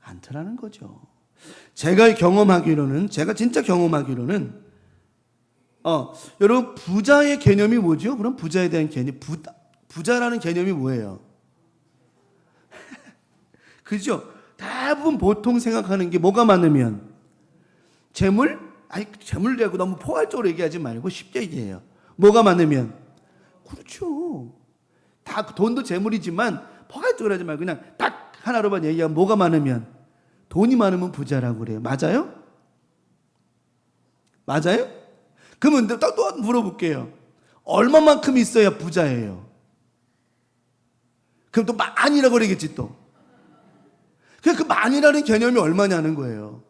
않더라는 거죠. 제가 진짜 경험하기로는 여러분 부자의 개념이 뭐죠? 그럼 부자에 대한 개념, 부자라는 개념이 뭐예요? 그죠? 대부분 보통 생각하는 게 뭐가 많으면 재물? 재물이라고 너무 포괄적으로 얘기하지 말고 쉽게 얘기해요. 뭐가 많으면? 그렇죠. 다 돈도 재물이지만 포괄적으로 하지 말고 그냥 딱 하나로만 얘기하면 뭐가 많으면? 돈이 많으면 부자라고 그래요. 맞아요? 맞아요? 그러면 또 물어볼게요. 얼마만큼 있어야 부자예요? 그럼 또 많이라고 그러겠지 또. 그 많이라는 개념이 얼마냐는 거예요.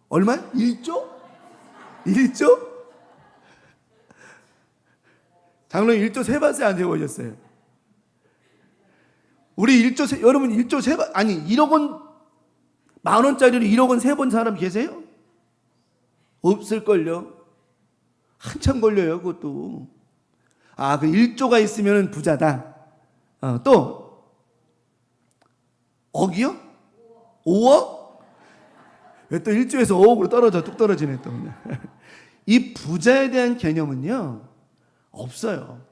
얼마요? 1조? 1조? 장로님 1조 세봤어요? 안 세보셨어요? 우리 여러분 1조 세봐, 1억 원, 10,000원짜리를 1억 원 세본 사람 계세요? 없을걸요? 한참 걸려요, 그것도. 그 1조가 있으면 부자다. 또, 억이요? 5억? 왜 또 1조에서 5억으로 뚝 떨어지네, 또. 이 부자에 대한 개념은요, 없어요.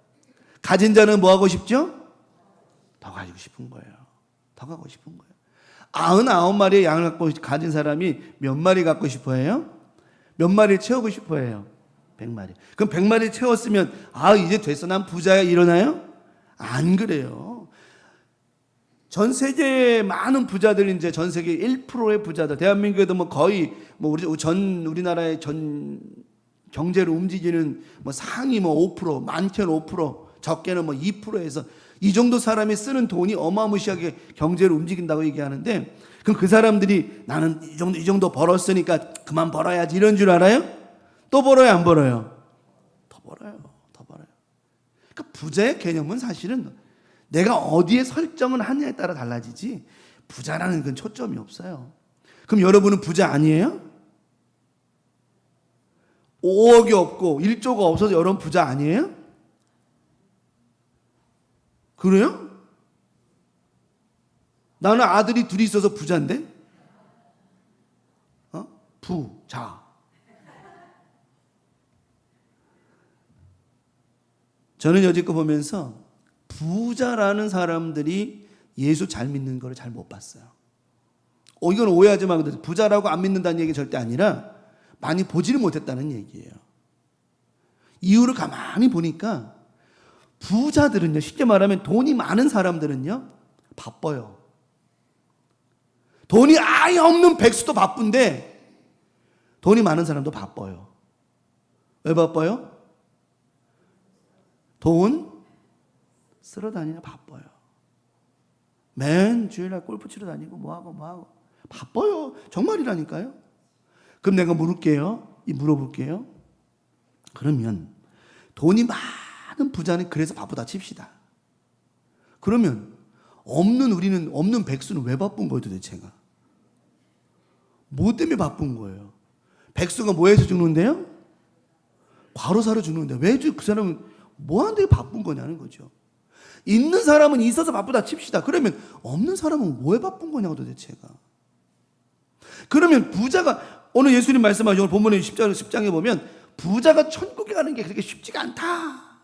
가진 자는 뭐 하고 싶죠? 더 가지고 싶은 거예요. 더 갖고 싶은 거예요. 99마리의 양을 가진 사람이 몇 마리 갖고 싶어 해요? 몇 마리 채우고 싶어 해요? 100마리. 그럼 100마리 채웠으면 이제 됐어, 난 부자야, 이러나요? 안 그래요. 전 세계의 많은 부자들, 이제 전 세계 1%의 부자들, 대한민국에도 거의 우리나라의 전 경제를 움직이는 상위 5%, 많게는 5%, 적게는 2%에서 이 정도 사람이 쓰는 돈이 어마무시하게 경제를 움직인다고 얘기하는데, 그럼 그 사람들이 나는 이 정도 벌었으니까 그만 벌어야지 이런 줄 알아요? 또 벌어요, 안 벌어요? 더 벌어요. 그러니까 부자의 개념은 사실은 내가 어디에 설정을 하느냐에 따라 달라지지, 부자라는 건 초점이 없어요. 그럼 여러분은 부자 아니에요? 5억이 없고 1조가 없어서 여러분 부자 아니에요? 그래요? 나는 아들이 둘이 있어서 부자인데? 부자. 저는 여지껏 보면서 부자라는 사람들이 예수 잘 믿는 거를 잘 못 봤어요. 이건 오해하지 말고, 부자라고 안 믿는다는 얘기 절대 아니라 많이 보지를 못했다는 얘기예요. 이유를 가만히 보니까 부자들은요, 쉽게 말하면 돈이 많은 사람들은요 바빠요. 돈이 아예 없는 백수도 바쁜데 돈이 많은 사람도 바빠요. 왜 바빠요? 돈 쓸어 다니냐 바빠요. 맨 주일날 골프 치러 다니고 뭐하고 바빠요. 정말이라니까요. 그럼 내가 물어볼게요. 그러면 돈이 많은 부자는 그래서 바쁘다 칩시다. 그러면 없는 백수는 왜 바쁜 거예요 도대체가? 뭐 때문에 바쁜 거예요? 백수가 뭐해서 죽는데요? 과로사로 죽는데 왜 그 사람은 뭐 하는데 바쁜 거냐는 거죠. 있는 사람은 있어서 바쁘다 칩시다. 그러면 없는 사람은 뭐에 바쁜 거냐고 도대체가. 그러면 부자가 오늘 예수님 말씀하신 오늘 본문의 10장에 보면 부자가 천국에 가는 게 그렇게 쉽지가 않다.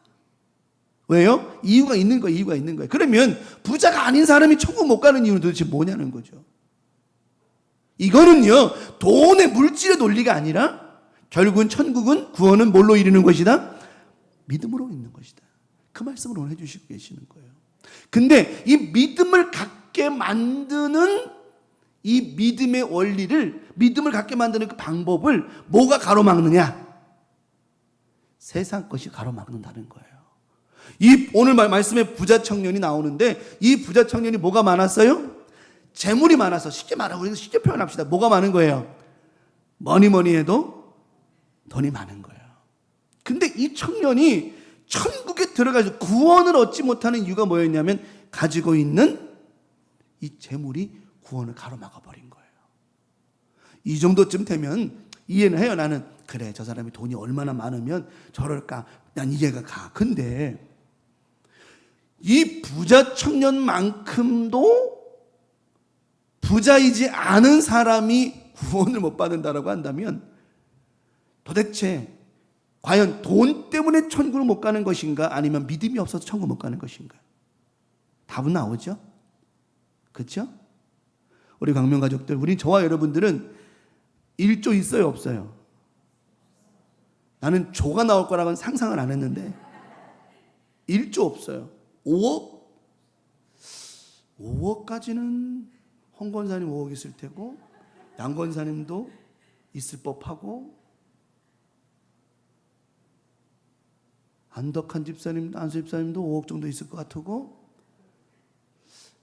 왜요? 이유가 있는 거예요. 그러면 부자가 아닌 사람이 천국 못 가는 이유는 도대체 뭐냐는 거죠. 이거는요, 돈의 물질의 논리가 아니라 결국은 천국은 구원은 뭘로 이루는 것이다? 믿음으로 있는 것이다. 그 말씀을 오늘 해주시고 계시는 거예요. 근데 이 믿음을 갖게 만드는 이 믿음의 원리를, 믿음을 갖게 만드는 그 방법을 뭐가 가로막느냐? 세상 것이 가로막는다는 거예요. 이 오늘 말씀에 부자 청년이 나오는데 이 부자 청년이 뭐가 많았어요? 재물이 많아서, 쉽게 말하고 우리가 쉽게 표현합시다. 뭐가 많은 거예요? 뭐니 해도 돈이 많은 거예요. 근데 이 청년이 천국에 들어가서 구원을 얻지 못하는 이유가 뭐였냐면 가지고 있는 이 재물이 구원을 가로막아 버린 거예요. 이 정도쯤 되면 이해는 해요. 나는 그래, 저 사람이 돈이 얼마나 많으면 저럴까, 난 이해가 가. 근데 이 부자 청년만큼도 부자이지 않은 사람이 구원을 못 받는다라고 한다면 도대체 과연 돈 때문에 천국을 못 가는 것인가, 아니면 믿음이 없어서 천국 못 가는 것인가? 답은 나오죠? 그렇죠? 우리 광명 가족들, 저와 여러분들은 1조 있어요, 없어요? 나는 조가 나올 거라고는 상상을 안 했는데 1조 없어요. 5억까지는 홍 권사님 5억 있을 테고 양 권사님도 있을 법하고, 안덕한 집사님, 안수 집사님도 5억 정도 있을 것 같고,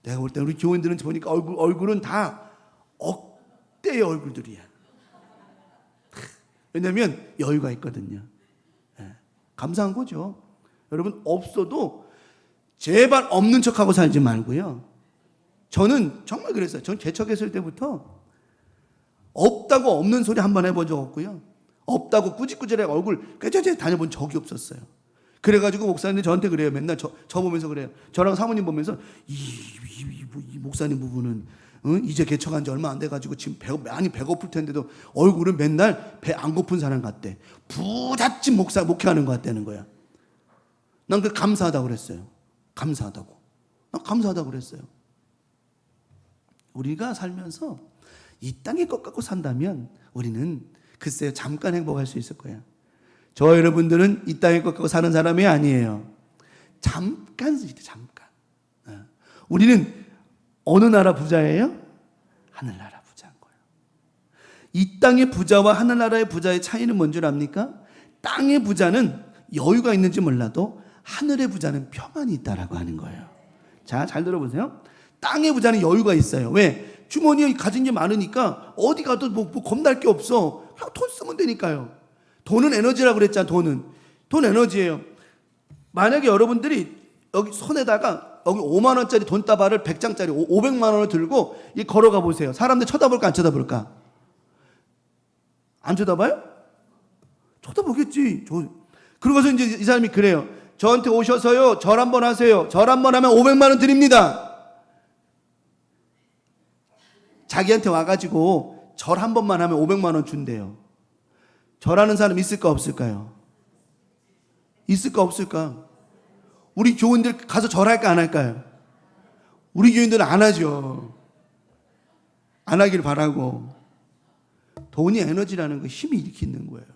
내가 볼 때 우리 교인들은 보니까 얼굴은 다 억대의 얼굴들이야. 왜냐하면 여유가 있거든요. 감사한 거죠. 여러분, 없어도 제발 없는 척하고 살지 말고요. 저는 정말 그랬어요. 전 개척했을 때부터 없다고 없는 소리 한 번 해본 적 없고요. 없다고 꾸질꾸질하게 얼굴 꾀죄죄 다녀본 적이 없었어요. 그래가지고 목사님이 저한테 그래요. 맨날 저 보면서 그래요. 저랑 사모님 보면서 이 목사님 부부는 이제 개척한 지 얼마 안 돼가지고 지금 많이 배고플 텐데도 얼굴은 맨날 배 안 고픈 사람 같대. 부잣집 목회하는 것 같다는 거야. 난 그 감사하다고 그랬어요. 난 감사하다고 그랬어요. 우리가 살면서 이 땅의 것 갖고 산다면 우리는 글쎄요, 잠깐 행복할 수 있을 거예요. 저와 여러분들은 이 땅의 것 갖고 사는 사람이 아니에요. 잠깐. 우리는 어느 나라 부자예요? 하늘나라 부자인 거예요. 이 땅의 부자와 하늘나라의 부자의 차이는 뭔 줄 압니까? 땅의 부자는 여유가 있는지 몰라도 하늘의 부자는 평안이 있다라고 하는 거예요. 자, 잘 들어보세요. 땅의 부자는 여유가 있어요. 왜? 주머니에 가진 게 많으니까 어디 가도 뭐 겁날 게 없어. 그냥 돈 쓰면 되니까요. 돈은 에너지라고 그랬잖아. 돈 에너지예요. 만약에 여러분들이 여기 손에다가 여기 5만 원짜리 돈다발을 100장짜리 500만 원을 들고 이 걸어가 보세요. 사람들 쳐다볼까 안 쳐다볼까? 안 쳐다봐요? 쳐다보겠지. 그러고서 이제 이 사람이 그래요. 저한테 오셔서요, 절 한번 하세요. 절 한번 하면 500만 원 드립니다. 자기한테 와가지고 절 한 번만 하면 500만 원 준대요. 절하는 사람 있을까 없을까요? 있을까 없을까? 우리 교인들 가서 절할까 안 할까요? 우리 교인들은 안 하죠. 안 하길 바라고. 돈이 에너지라는 거 힘이 일으키는 거예요.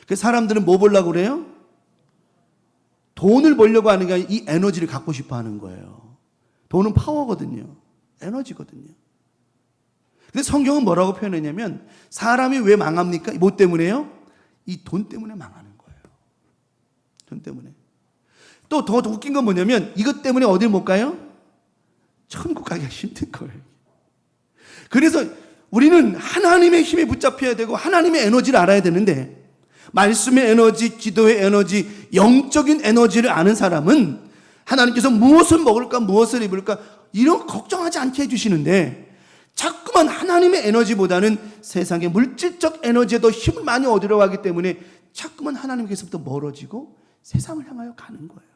그래서 사람들은 뭐 보려고 그래요? 돈을 벌려고 하는 게 아니라 이 에너지를 갖고 싶어 하는 거예요. 돈은 파워거든요. 에너지거든요. 근데 성경은 뭐라고 표현했냐면 사람이 왜 망합니까? 뭐 때문에요? 이 돈 때문에 망하는 거예요. 돈 때문에. 또 더 웃긴 건 뭐냐면 이것 때문에 어딜 못 가요? 천국 가기가 힘든 거예요. 그래서 우리는 하나님의 힘에 붙잡혀야 되고 하나님의 에너지를 알아야 되는데 말씀의 에너지, 기도의 에너지, 영적인 에너지를 아는 사람은 하나님께서 무엇을 먹을까, 무엇을 입을까 이런 걱정하지 않게 해주시는데 자꾸만 하나님의 에너지보다는 세상의 물질적 에너지에 더 힘을 많이 얻으려고 하기 때문에 자꾸만 하나님께서부터 멀어지고 세상을 향하여 가는 거예요.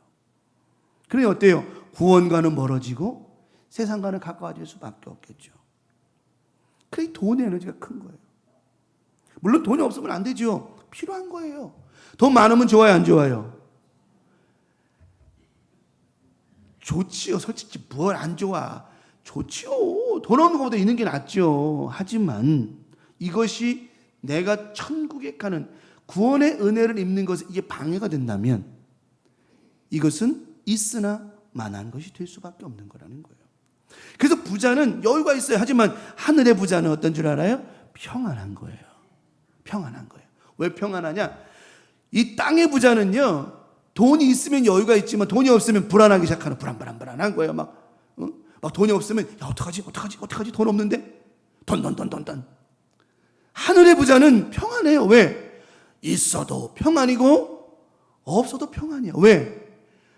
그래 어때요? 구원과는 멀어지고 세상과는 가까워질 수밖에 없겠죠. 그게 돈의 에너지가 큰 거예요. 물론 돈이 없으면 안 되죠. 필요한 거예요. 돈 많으면 좋아요, 안 좋아요? 좋지요. 솔직히 뭘 안 좋아. 좋지요. 돈 없는 것보다 있는 게 낫죠. 하지만 이것이 내가 천국에 가는 구원의 은혜를 입는 것에 이게 방해가 된다면 이것은 있으나 마나한 것이 될 수밖에 없는 거라는 거예요. 그래서 부자는 여유가 있어요. 하지만 하늘의 부자는 어떤 줄 알아요? 평안한 거예요. 평안한 거예요. 왜 평안하냐? 이 땅의 부자는요, 돈이 있으면 여유가 있지만 돈이 없으면 불안하기 시작하는 불안한 거예요. 막 돈이 없으면 야 어떡하지? 돈 없는데? 돈. 하늘의 부자는 평안해요. 왜? 있어도 평안이고 없어도 평안이야. 왜?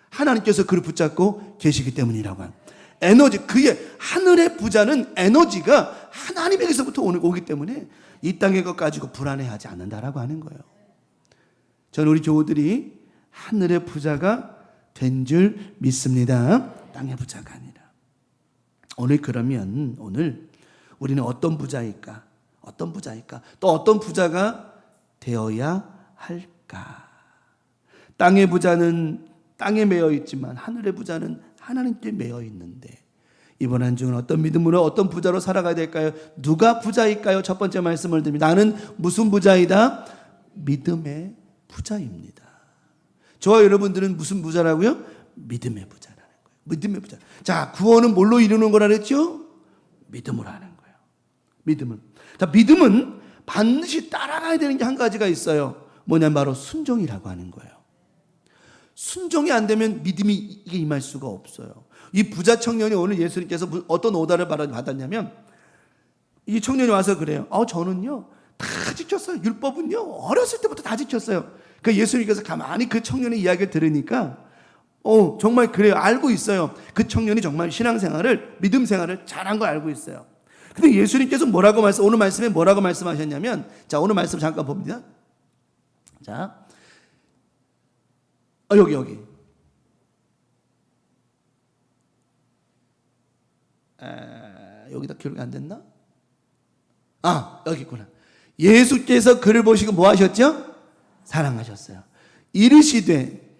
하나님께서 그를 붙잡고 계시기 때문이라고 합니다. 에너지, 그게 하늘의 부자는 에너지가 하나님에게서부터 오기 때문에 이 땅의 것 가지고 불안해하지 않는다라고 하는 거예요. 저는 우리 교우들이 하늘의 부자가 된 줄 믿습니다. 땅의 부자가 아니라. 그러면 오늘 우리는 어떤 부자일까? 또 어떤 부자가 되어야 할까? 땅의 부자는 땅에 매여 있지만 하늘의 부자는 하나님께 매여 있는데 이번 한 주는 어떤 믿음으로 어떤 부자로 살아가야 될까요? 누가 부자일까요? 첫 번째 말씀을 드립니다. 나는 무슨 부자이다? 믿음의 부자입니다. 저와 여러분들은 무슨 부자라고요? 믿음의 부자라는 거예요. 믿음의 부자. 자, 구원은 뭘로 이루는 거라 그랬죠? 믿음으로 하는 거예요. 믿음은. 자, 믿음은 반드시 따라가야 되는 게 한 가지가 있어요. 뭐냐면 바로 순종이라고 하는 거예요. 순종이 안 되면 믿음이 이게 임할 수가 없어요. 이 부자 청년이 오늘 예수님께서 어떤 오다를 받았냐면 이 청년이 와서 그래요. 저는요 다 지켰어요. 율법은요 어렸을 때부터 다 지켰어요. 그 예수님께서 가만히 그 청년의 이야기를 들으니까 정말 그래요. 알고 있어요. 그 청년이 정말 신앙생활을 믿음 생활을 잘한 걸 알고 있어요. 근데 예수님께서 오늘 말씀에 뭐라고 말씀하셨냐면 자 오늘 말씀 잠깐 봅니다. 자 여기 여기다 기록이 안 됐나? 여기 있구나. 예수께서 그를 보시고 뭐 하셨죠? 사랑하셨어요. 이르시되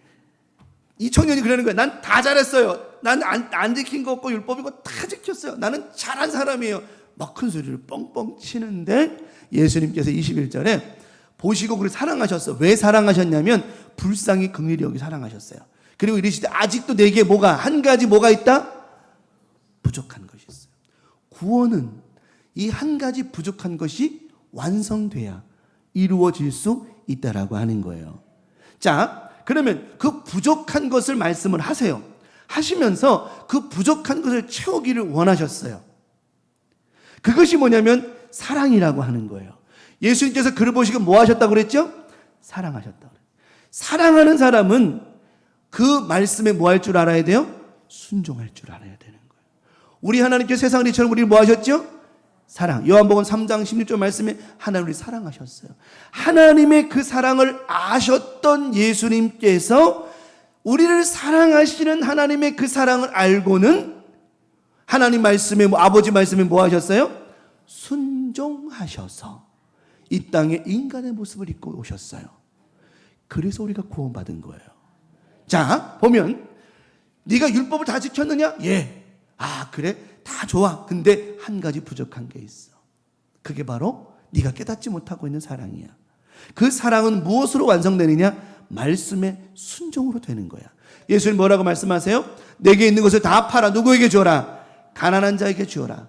이 청년이 그러는 거예요. 난 다 잘했어요. 난 안 지킨 거 없고 율법이고 다 지켰어요. 나는 잘한 사람이에요. 막 큰 소리를 뻥뻥 치는데 예수님께서 21절에 보시고 그를 사랑하셨어요. 왜 사랑하셨냐면 불쌍히 긍휼히 여기 사랑하셨어요. 그리고 이르시되 아직도 내게 한 가지 뭐가 있다? 부족한 것이 있어요. 구원은 이 한 가지 부족한 것이 완성돼야 이루어질 수 있다라고 하는 거예요. 자, 그러면 그 부족한 것을 말씀을 하세요. 하시면서 그 부족한 것을 채우기를 원하셨어요. 그것이 뭐냐면 사랑이라고 하는 거예요. 예수님께서 그를 보시고 뭐 하셨다고 그랬죠? 사랑하셨다고 그래요. 사랑하는 사람은 그 말씀에 뭐 할 줄 알아야 돼요? 순종할 줄 알아야 되는 거예요. 우리 하나님께서 세상을 이처럼 우리를 뭐 하셨죠? 사랑. 요한복음 3장 16절 말씀에 하나님을 사랑하셨어요. 하나님의 그 사랑을 아셨던 예수님께서 우리를 사랑하시는 하나님의 그 사랑을 알고는 하나님 말씀에 아버지 말씀에 뭐 하셨어요? 순종하셔서 이 땅에 인간의 모습을 입고 오셨어요. 그래서 우리가 구원받은 거예요. 자, 보면 네가 율법을 다 지켰느냐? 예. 아, 그래? 다 좋아. 근데 한 가지 부족한 게 있어. 그게 바로 네가 깨닫지 못하고 있는 사랑이야. 그 사랑은 무엇으로 완성되느냐? 말씀의 순종으로 되는 거야. 예수님 뭐라고 말씀하세요? 내게 있는 것을 다 팔아 누구에게 주어라? 가난한 자에게 주어라.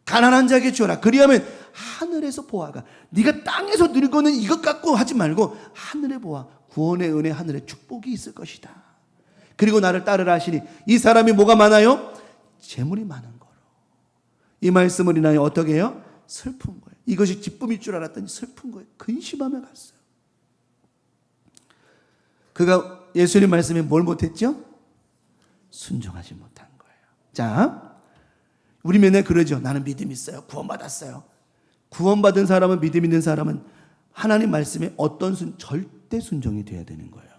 가난한 자에게 주어라. 그리하면 하늘에서 보아가, 네가 땅에서 누리고는 이것 갖고 하지 말고 하늘에 보아, 구원의 은혜, 하늘에 축복이 있을 것이다. 그리고 나를 따르라 하시니, 이 사람이 뭐가 많아요? 재물이 많은 거로. 이 말씀을 인하여 어떻게 해요? 슬픈 거예요. 이것이 기쁨일 줄 알았더니 슬픈 거예요. 근심하며 갔어요. 그가 예수님 말씀에 뭘 못했죠? 순종하지 못한 거예요. 자, 우리 맨날 그러죠. 나는 믿음 있어요. 구원받았어요. 구원받은 사람은, 믿음 있는 사람은 하나님 말씀에 어떤 절대 순종이 돼야 되는 거예요.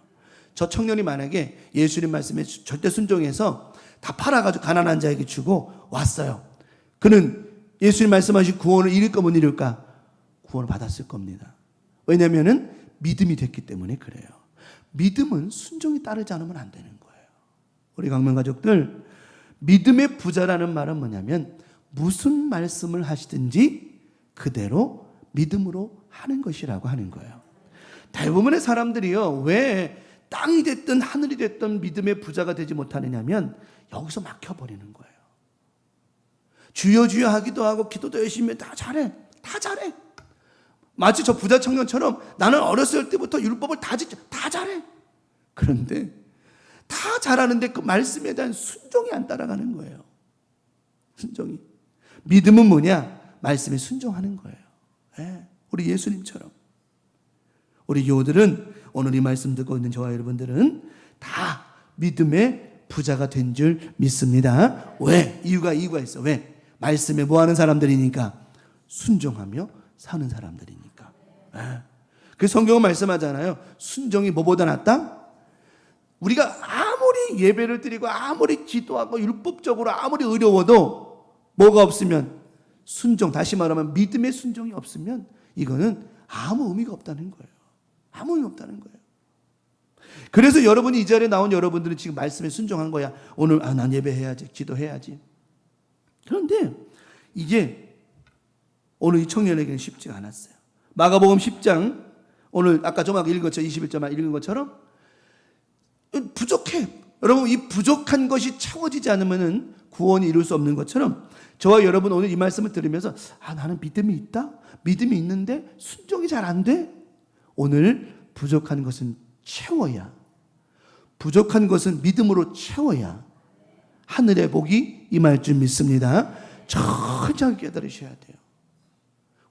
저 청년이 만약에 예수님 말씀에 절대 순종해서 다 팔아가지고 가난한 자에게 주고 왔어요. 그는 예수님 말씀하신 구원을 이룰까 못 이룰까? 구원을 받았을 겁니다. 왜냐하면 믿음이 됐기 때문에 그래요. 믿음은 순종이 따르지 않으면 안 되는 거예요. 우리 강명 가족들, 믿음의 부자라는 말은 뭐냐면 무슨 말씀을 하시든지 그대로 믿음으로 하는 것이라고 하는 거예요. 대부분의 사람들이요, 왜 땅이 됐든 하늘이 됐든 믿음의 부자가 되지 못하느냐면 여기서 막혀버리는 거예요. 주여 주여 하기도 하고 기도도 열심히 해. 다 잘해. 마치 저 부자 청년처럼 나는 어렸을 때부터 율법을 다 잘해. 그런데 다 잘하는데 그 말씀에 대한 순종이 안 따라가는 거예요. 순종이. 믿음은 뭐냐? 말씀에 순종하는 거예요. 네, 우리 예수님처럼. 우리 교우들은 오늘 이 말씀 듣고 있는 저와 여러분들은 다 믿음의 부자가 된 줄 믿습니다. 왜? 이유가 있어. 왜? 말씀에 뭐 하는 사람들이니까? 순종하며 사는 사람들이니까. 네. 그 성경은 말씀하잖아요. 순종이 뭐보다 낫다? 우리가 아무리 예배를 드리고 아무리 기도하고 율법적으로 아무리 어려워도 뭐가 없으면, 순종, 다시 말하면 믿음의 순종이 없으면 이거는 아무 의미가 없다는 거예요. 아무 의미 없다는 거예요. 그래서 여러분이 이 자리에 나온 여러분들은 지금 말씀에 순종한 거야. 오늘 난 예배해야지, 기도해야지. 그런데 이게 오늘 이 청년에게는 쉽지가 않았어요. 마가복음 10장, 오늘 아까 좀 아까 읽은 것처럼 21절 읽은 것처럼 부족해. 여러분, 이 부족한 것이 채워지지 않으면 구원이 이룰 수 없는 것처럼 저와 여러분 오늘 이 말씀을 들으면서 나는 믿음이 있다? 믿음이 있는데 순종이 잘 안 돼? 오늘 부족한 것은 채워야, 부족한 것은 믿음으로 채워야 하늘의 복이 임할 줄 믿습니다. 천천히 깨달으셔야 돼요.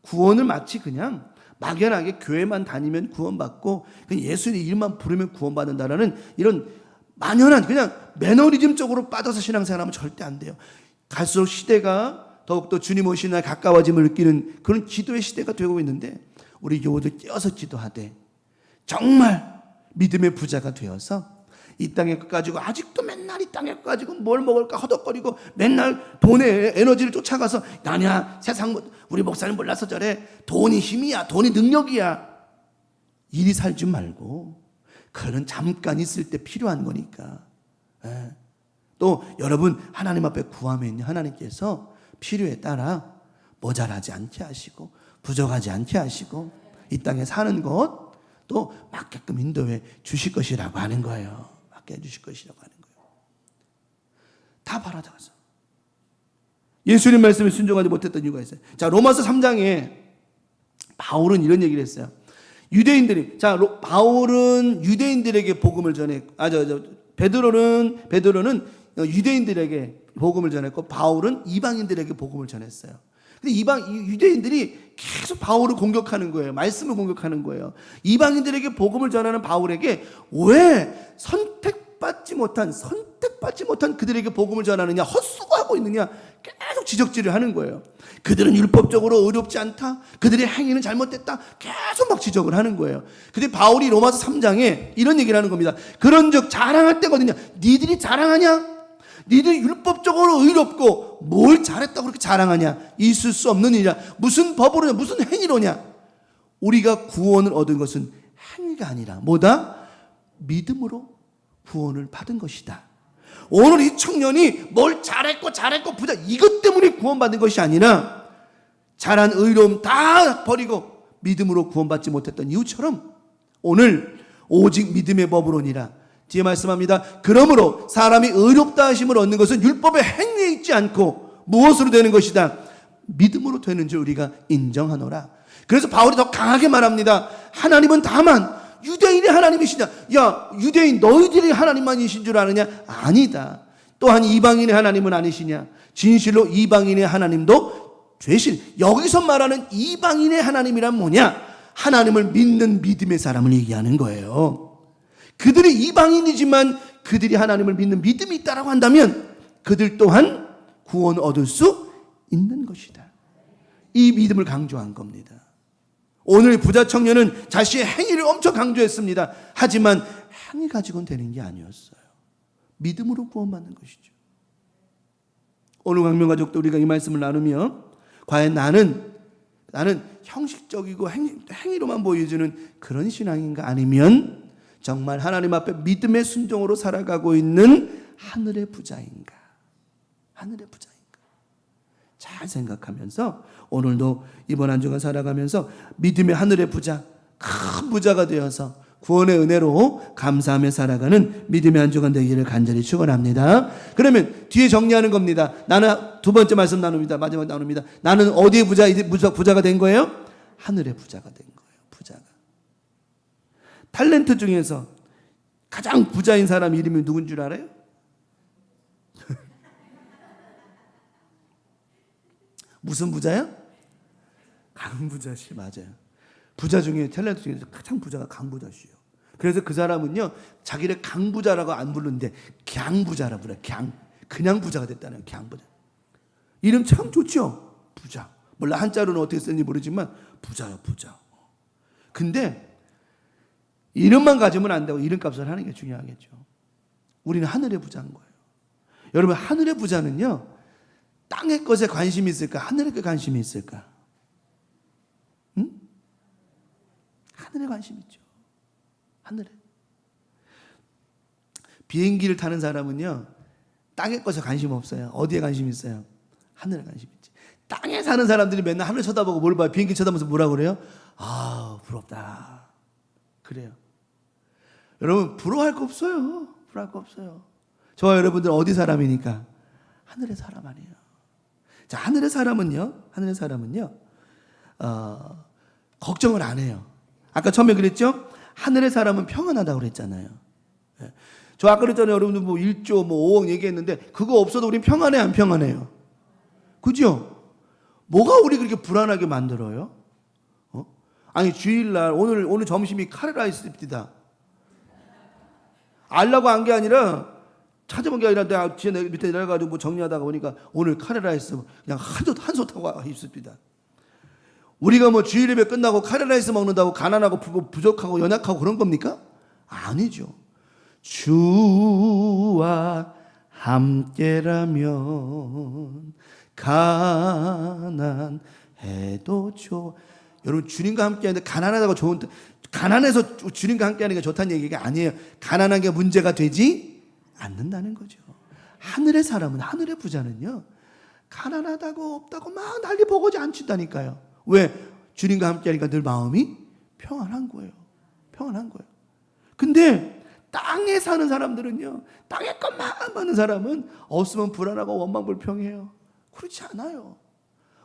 구원을 마치 그냥 막연하게 교회만 다니면 구원받고 예수의 이름만 부르면 구원받는다라는 이런 만연한 그냥 매너리즘적으로 빠져서 신앙생활하면 절대 안 돼요. 갈수록 시대가 더욱더 주님 오시는 날 가까워짐을 느끼는 그런 기도의 시대가 되고 있는데 우리 교우들 깨어서 기도하되 정말 믿음의 부자가 되어서 이 땅에 것 가지고 아직도 맨날 이 땅에 것 가지고 뭘 먹을까 허덕거리고 맨날 돈에 에너지를 쫓아가서 나냐 세상 우리 목사님 몰라서 저래 돈이 힘이야 돈이 능력이야 이리 살지 말고 그런 잠깐 있을 때 필요한 거니까. 또 여러분 하나님 앞에 구하면 하나님께서 필요에 따라 모자라지 않게 하시고 부족하지 않게 하시고 이 땅에 사는 것 또 맞게끔 인도해 주실 것이라고 하는 거예요. 맡겨 주실 것이라고 하는 거예요. 다 바라다가서 예수님 말씀에 순종하지 못했던 이유가 있어요. 자, 로마서 3장에 바울은 이런 얘기를 했어요. 유대인들이 바울은 유대인들에게 복음을 전했고 베드로는 유대인들에게 복음을 전했고 바울은 이방인들에게 복음을 전했어요. 근데 유대인들이 계속 바울을 공격하는 거예요. 말씀을 공격하는 거예요. 이방인들에게 복음을 전하는 바울에게 왜 선택받지 못한 그들에게 복음을 전하느냐, 헛수고하고 있느냐 계속 지적질을 하는 거예요. 그들은 율법적으로 의롭지 않다. 그들의 행위는 잘못됐다. 계속 막 지적을 하는 거예요. 근데 바울이 로마서 3장에 이런 얘기를 하는 겁니다. 그런즉 자랑할 때가 어디냐? 니들이 자랑하냐? 니들이 율법적으로 의롭고 뭘 잘했다고 그렇게 자랑하냐? 있을 수 없는 일이야. 무슨 법으로냐? 무슨 행위로냐? 우리가 구원을 얻은 것은 행위가 아니라 뭐다? 믿음으로 구원을 받은 것이다. 오늘 이 청년이 뭘 잘했고 부자 이것 때문에 구원받은 것이 아니라 잘한 의로움 다 버리고 믿음으로 구원받지 못했던 이유처럼 오늘 오직 믿음의 법으로니라. 뒤에 말씀합니다. 그러므로 사람이 의롭다 하심을 얻는 것은 율법의 행위에 있지 않고 무엇으로 되는 것이다? 믿음으로 되는 줄 우리가 인정하노라. 그래서 바울이 더 강하게 말합니다. 하나님은 다만 유대인의 하나님이시냐? 야, 유대인 너희들이 하나님만이신 줄 아느냐? 아니다. 또한 이방인의 하나님은 아니시냐? 진실로 이방인의 하나님도 되신. 여기서 말하는 이방인의 하나님이란 뭐냐? 하나님을 믿는 믿음의 사람을 얘기하는 거예요. 그들이 이방인이지만 그들이 하나님을 믿는 믿음이 있다라고 한다면 그들 또한 구원 얻을 수 있는 것이다. 이 믿음을 강조한 겁니다. 오늘 부자 청년은 자신의 행위를 엄청 강조했습니다. 하지만 행위 가지고는 되는 게 아니었어요. 믿음으로 구원받는 것이죠. 오늘 광명가족도 우리가 이 말씀을 나누며 과연 나는 형식적이고 행위로만 보여주는 그런 신앙인가, 아니면 정말 하나님 앞에 믿음의 순종으로 살아가고 있는 하늘의 부자인가? 하늘의 부자인가? 잘 생각하면서 오늘도 이번 한 주간 살아가면서 믿음의 하늘의 부자, 큰 부자가 되어서 구원의 은혜로 감사하며 살아가는 믿음의 한 주간 되기를 간절히 축원합니다. 그러면 뒤에 정리하는 겁니다. 나는 두 번째 말씀 나눕니다. 마지막 나눕니다. 나는 어디의 부자가 된 거예요? 하늘의 부자가 된 거예요. 부자가. 탤런트 중에서 가장 부자인 사람 이름이 누군 줄 알아요? 무슨 부자요? 강부자씨. 맞아요. 부자 중에 탤런트 중에서 가장 부자가 강부자씨예요. 그래서 그 사람은요 자기를 강부자라고 안 부르는데 갱부자라 불러요. 그냥 부자가 됐다는 갱부자. 이름 참 좋죠. 부자. 몰라 한자로는 어떻게 쓰는지 모르지만 부자요, 부자. 근데 이름만 가지면 안 되고 이름값을 하는 게 중요하겠죠. 우리는 하늘의 부자인 거예요. 여러분, 하늘의 부자는요 땅의 것에 관심이 있을까? 하늘의 것에 관심이 있을까? 응? 하늘에 관심 있죠. 하늘에. 비행기를 타는 사람은요 땅의 것에 관심 없어요. 어디에 관심 있어요? 하늘에 관심 있지. 땅에 사는 사람들이 맨날 하늘 쳐다보고 뭘 봐요? 비행기 쳐다보면서 뭐라고 그래요? 아, 부럽다. 그래요. 여러분, 부러워할 거 없어요. 부러워할 거 없어요. 저와 여러분들 어디 사람이니까? 하늘의 사람 아니에요. 자, 하늘의 사람은요 걱정을 안 해요. 아까 처음에 그랬죠? 하늘의 사람은 평안하다고 그랬잖아요. 저 아까 그랬잖아요. 여러분들 뭐 1조 뭐 5억 얘기했는데 그거 없어도 우린 평안해, 안 평안해요? 그죠? 뭐가 우리 그렇게 불안하게 만들어요? 아니, 주일날 오늘 점심이 카레라이스입니다. 알라고 한 게 아니라 찾아본 게 아니라 내가 밑에 내려가지고 뭐 정리하다가 보니까 오늘 카레라이스 그냥 한솥 하고 있습니다. 우리가 뭐 주일 예배 끝나고 카레라이스 먹는다고 가난하고 부족하고 연약하고 그런 겁니까? 아니죠. 주와 함께라면 가난해도 좋아. 여러분, 주님과 함께하는데 가난하다고 좋은, 가난해서 주님과 함께하는 게 좋다는 얘기가 아니에요. 가난한 게 문제가 되지 않는다는 거죠. 하늘의 사람은, 하늘의 부자는요 가난하다고 없다고 막 난리 버거지 않친다니까요. 왜? 주님과 함께하니까 늘 마음이 평안한 거예요. 평안한 거예요. 근데 땅에 사는 사람들은요, 땅에 것만 많은 사람은 없으면 불안하고 원망불평해요. 그렇지 않아요.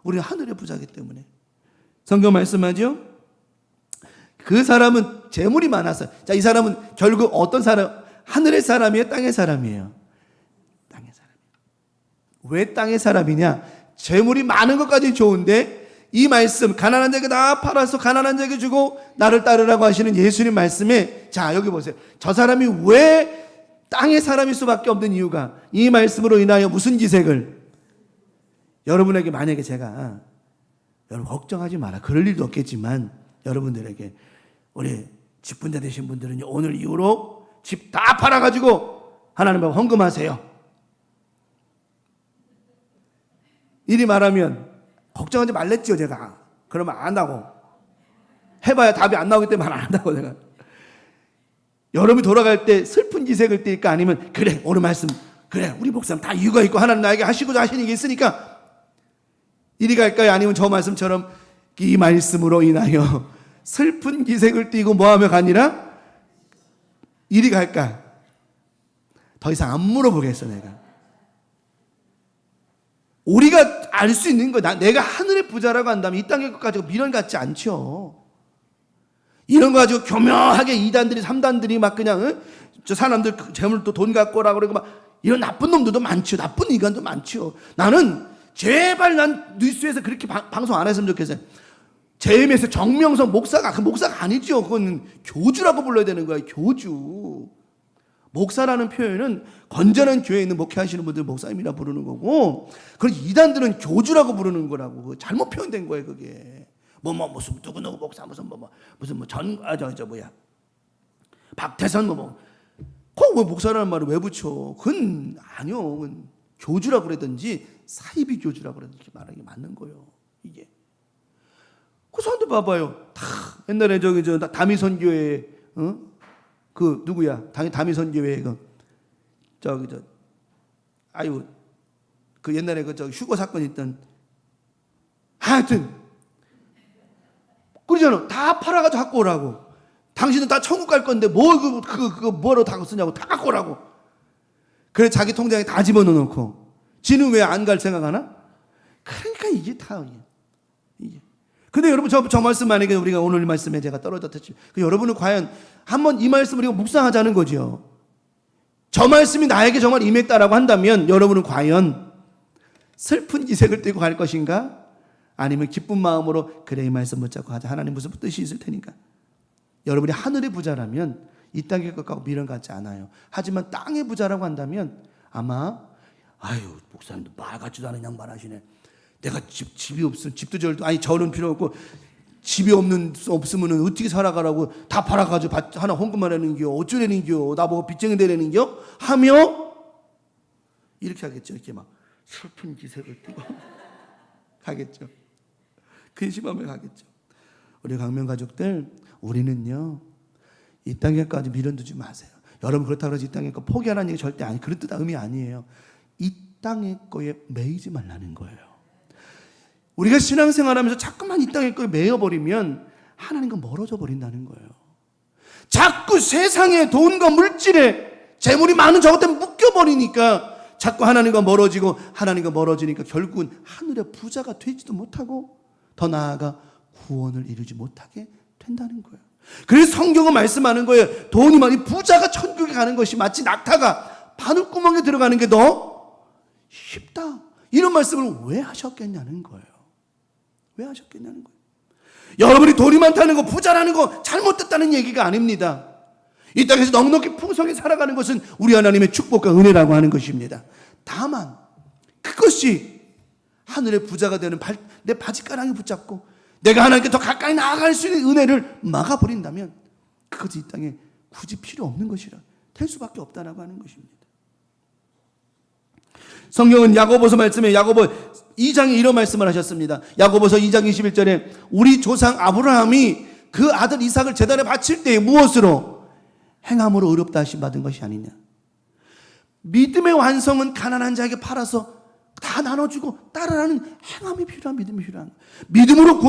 우리는 하늘의 부자이기 때문에. 성경 말씀하죠? 그 사람은 재물이 많았어요. 자, 이 사람은 결국 어떤 사람? 하늘의 사람이에요? 땅의 사람이에요? 땅의 사람이에요. 왜 땅의 사람이냐? 재물이 많은 것까지 좋은데 이 말씀, 가난한 자에게 다 팔아서 가난한 자에게 주고 나를 따르라고 하시는 예수님 말씀에, 자, 여기 보세요. 저 사람이 왜 땅의 사람일 수밖에 없는 이유가, 이 말씀으로 인하여 무슨 기색을, 여러분에게 만약에 제가, 여러분 걱정하지 마라, 그럴 일도 없겠지만 여러분들에게, 우리 직분자 되신 분들은 오늘 이후로 집 다 팔아가지고 하나님 앞에 헌금하세요, 이리 말하면 걱정하지 말랬지요 제가. 그러면 안 한다고. 해봐야 답이 안 나오기 때문에 안 한다고 제가. 여러분이 돌아갈 때 슬픈 기색을 띨까, 아니면 그래 오늘 말씀 그래, 우리 목사님 다 이유가 있고 하나님 나에게 하시고자 하시는 게 있으니까 이리 갈까요? 아니면 저 말씀처럼 이 말씀으로 인하여 슬픈 기색을 띠고 뭐하며 가니라? 이리 갈까? 더 이상 안 물어보겠어 내가. 우리가 알 수 있는 거, 내가 하늘의 부자라고 한다면 이 땅의 것 가지고 미련 갖지 않죠. 이런 거 가지고 교묘하게 2단들이 3단들이 막 그냥 저 사람들 재물 또 돈 갖고 오라고 그러고 막 이런 나쁜 놈들도 많죠. 나쁜 인간도 많죠. 나는 제발 난 뉴스에서 그렇게 방송 안 했으면 좋겠어요. JMS 정명석 목사가 그 목사가 아니죠. 그건 교주라고 불러야 되는 거예요. 교주. 목사라는 표현은 건전한 교회에 있는 목회하시는 분들 목사님이라 부르는 거고, 그런 이단들은 교주라고 부르는 거라고. 잘못 표현된 거예요, 그게. 무슨 누구 목사 무슨 박태선 그거 왜 목사라는 말을 왜 붙여? 그건 아니요. 그건 교주라고 그러든지 사이비 교주라고 그러든지 말하는 게 맞는 거예요. 이게. 그 사람들 봐봐요. 다 옛날에 저 다미선교회 그 누구야? 다미선교회 그 옛날에 저 휴거 사건 있던 하여튼 그러잖아. 다 팔아가지고 갖고 오라고. 당신은 다 천국 갈 건데 그거 뭐로 다 쓰냐고. 다 갖고 오라고. 그래 자기 통장에 다 집어넣어놓고 지는 왜 안 갈 생각하나? 그러니까 이게 다 이게. 근데 여러분 저 말씀 만약에 우리가 오늘 말씀에 제가 떨어졌다 치면 여러분은 과연 한번 이 말씀을 우리가 묵상하자는 거죠. 저 말씀이 나에게 정말 임했다라고 한다면 여러분은 과연 슬픈 기색을 띠고 갈 것인가? 아니면 기쁜 마음으로 그래 이 말씀 붙잡고 가자. 하나님 무슨 뜻이 있을 테니까. 여러분이 하늘의 부자라면 이 땅의 것하고 미련 갖지 않아요. 하지만 땅의 부자라고 한다면 아마 목사님도 말 같지도 않은 양반 하시네. 내가 집이 없으면 집도 저는 필요 없고 집이 없으면 어떻게 살아가라고 다 팔아가지고 하나 헌금만 하는겨 어쩌라는겨 나보고 빚쟁이 되라는겨 하며 이렇게 하겠죠. 이렇게 막 슬픈 기색을 띠고 가겠죠. 근심하며 가겠죠. 우리 강명 가족들, 우리는요 이 땅에까지 미련 두지 마세요. 여러분 그렇다고 해서 이 땅의 거 포기하라는 얘기 절대 아니, 그런 뜻 의미 아니에요. 이 땅의 거에 매이지 말라는 거예요. 우리가 신앙생활하면서 자꾸만 이 땅의 거에 매여버리면 하나님과 멀어져 버린다는 거예요. 자꾸 세상의 돈과 물질에 재물이 많은 저것 때문에 묶여버리니까 자꾸 하나님과 멀어지고, 하나님과 멀어지니까 결국은 하늘의 부자가 되지도 못하고 더 나아가 구원을 이루지 못하게 된다는 거예요. 그래서 성경은 말씀하는 거예요. 돈이 많이 부자가 천국에 가는 것이 마치 낙타가 바늘구멍에 들어가는 게 더 쉽다. 이런 말씀을 왜 하셨겠냐는 거예요. 왜 하셨겠냐는 거예요. 여러분이 돈이 많다는 거, 부자라는 거 잘못됐다는 얘기가 아닙니다. 이 땅에서 넉넉히 풍성히 살아가는 것은 우리 하나님의 축복과 은혜라고 하는 것입니다. 다만 그것이 하늘의 부자가 되는 내 바지가랑이 붙잡고 내가 하나님께 더 가까이 나아갈 수 있는 은혜를 막아버린다면 그것이 이 땅에 굳이 필요 없는 것이라 될 수밖에 없다라고 하는 것입니다. 성경은 야고보서 말씀에 야고보 2장에 이런 말씀을 하셨습니다. 야고보서 2장 21절에 우리 조상 아브라함이 그 아들 이삭을 제단에 바칠 때에 무엇으로? 행함으로 의롭다 하심 받은 것이 아니냐. 믿음의 완성은 가난한 자에게 팔아서 다 나눠주고 따르라는 행함이 필요한, 믿음이 필요한. 믿음으로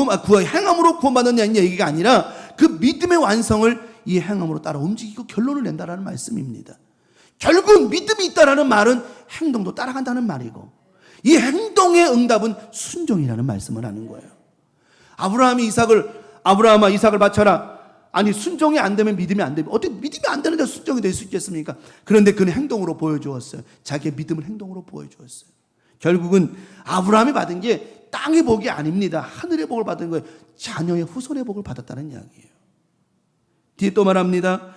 행함으로 구원받는 얘기가 아니라 그 믿음의 완성을 이 행함으로 따라 움직이고 결론을 낸다라는 말씀입니다. 결국 믿음이 있다라는 말은 행동도 따라간다는 말이고, 이 행동의 응답은 순종이라는 말씀을 하는 거예요. 아브라함아 이삭을 바쳐라. 아니 순종이 안 되면 믿음이 안 되면 어떻게 믿음이 안 되는데 순종이 될 수 있겠습니까? 그런데 그는 행동으로 보여주었어요. 자기의 믿음을 행동으로 보여주었어요. 결국은 아브라함이 받은 게 땅의 복이 아닙니다. 하늘의 복을 받은 거예요. 자녀의 후손의 복을 받았다는 이야기예요. 뒤에 또 말합니다.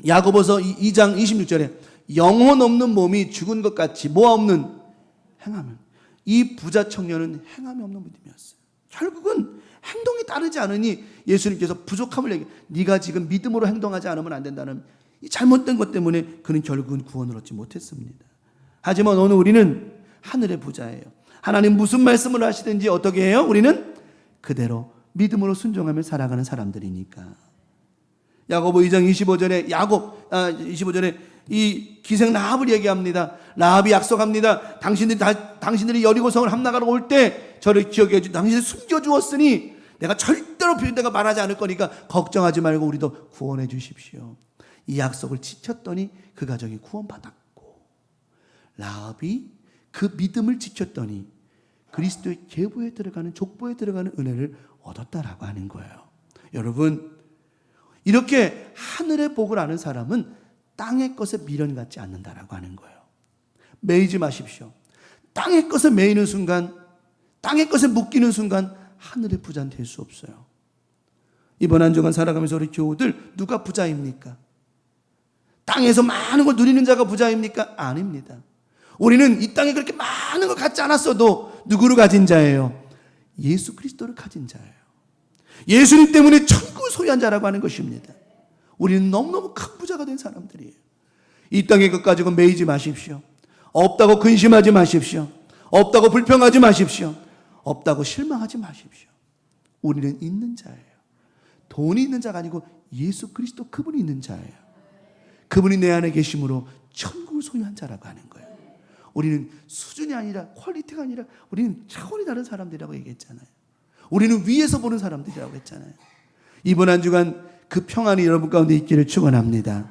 야고보서 2장 26절에 영혼 없는 몸이 죽은 것 같이 뭐 없는 행함은, 이 부자 청년은 행함이 없는 믿음이었어요. 결국은 행동이 따르지 않으니 예수님께서 부족함을 얘기해요. 네가 지금 믿음으로 행동하지 않으면 안 된다는 이 잘못된 것 때문에 그는 결국은 구원을 얻지 못했습니다. 하지만 오늘 우리는 하늘의 부자예요. 하나님 무슨 말씀을 하시든지 어떻게 해요? 우리는 그대로 믿음으로 순종하며 살아가는 사람들이니까. 야고보 2장 25절에 이 기생 라합을 얘기합니다. 라합이 약속합니다. 당신들이 여리고성을 함락하러 올 때 저를 기억해 주. 당신을 숨겨주었으니 내가 절대로 내가 말하지 않을 거니까 걱정하지 말고 우리도 구원해 주십시오. 이 약속을 지켰더니 그 가정이 구원받았고, 라합이 그 믿음을 지켰더니 그리스도의 계보에 들어가는, 족보에 들어가는 은혜를 얻었다라고 하는 거예요. 여러분, 이렇게 하늘의 복을 아는 사람은 땅의 것에 미련 갖지 않는다라고 하는 거예요. 매이지 마십시오. 땅의 것에 매이는 순간, 땅의 것에 묶이는 순간 하늘의 부자는 될 수 없어요. 이번 한 주간 살아가면서 우리 교우들 누가 부자입니까? 땅에서 많은 걸 누리는 자가 부자입니까? 아닙니다. 우리는 이 땅에 그렇게 많은 걸 갖지 않았어도 누구를 가진 자예요? 예수 그리스도를 가진 자예요. 예수님 때문에 천국을 소유한 자라고 하는 것입니다. 우리는 너무너무 큰 부자가 된 사람들이에요. 이 땅의 것 가지고 매이지 마십시오. 없다고 근심하지 마십시오. 없다고 불평하지 마십시오. 없다고 실망하지 마십시오. 우리는 있는 자예요. 돈이 있는 자가 아니고 예수 그리스도 그분이 있는 자예요. 그분이 내 안에 계심으로 천국을 소유한 자라고 하는 거예요. 우리는 수준이 아니라, 퀄리티가 아니라 우리는 차원이 다른 사람들이라고 얘기했잖아요. 우리는 위에서 보는 사람들이라고 했잖아요. 이번 한 주간 그 평안이 여러분 가운데 있기를 축원합니다.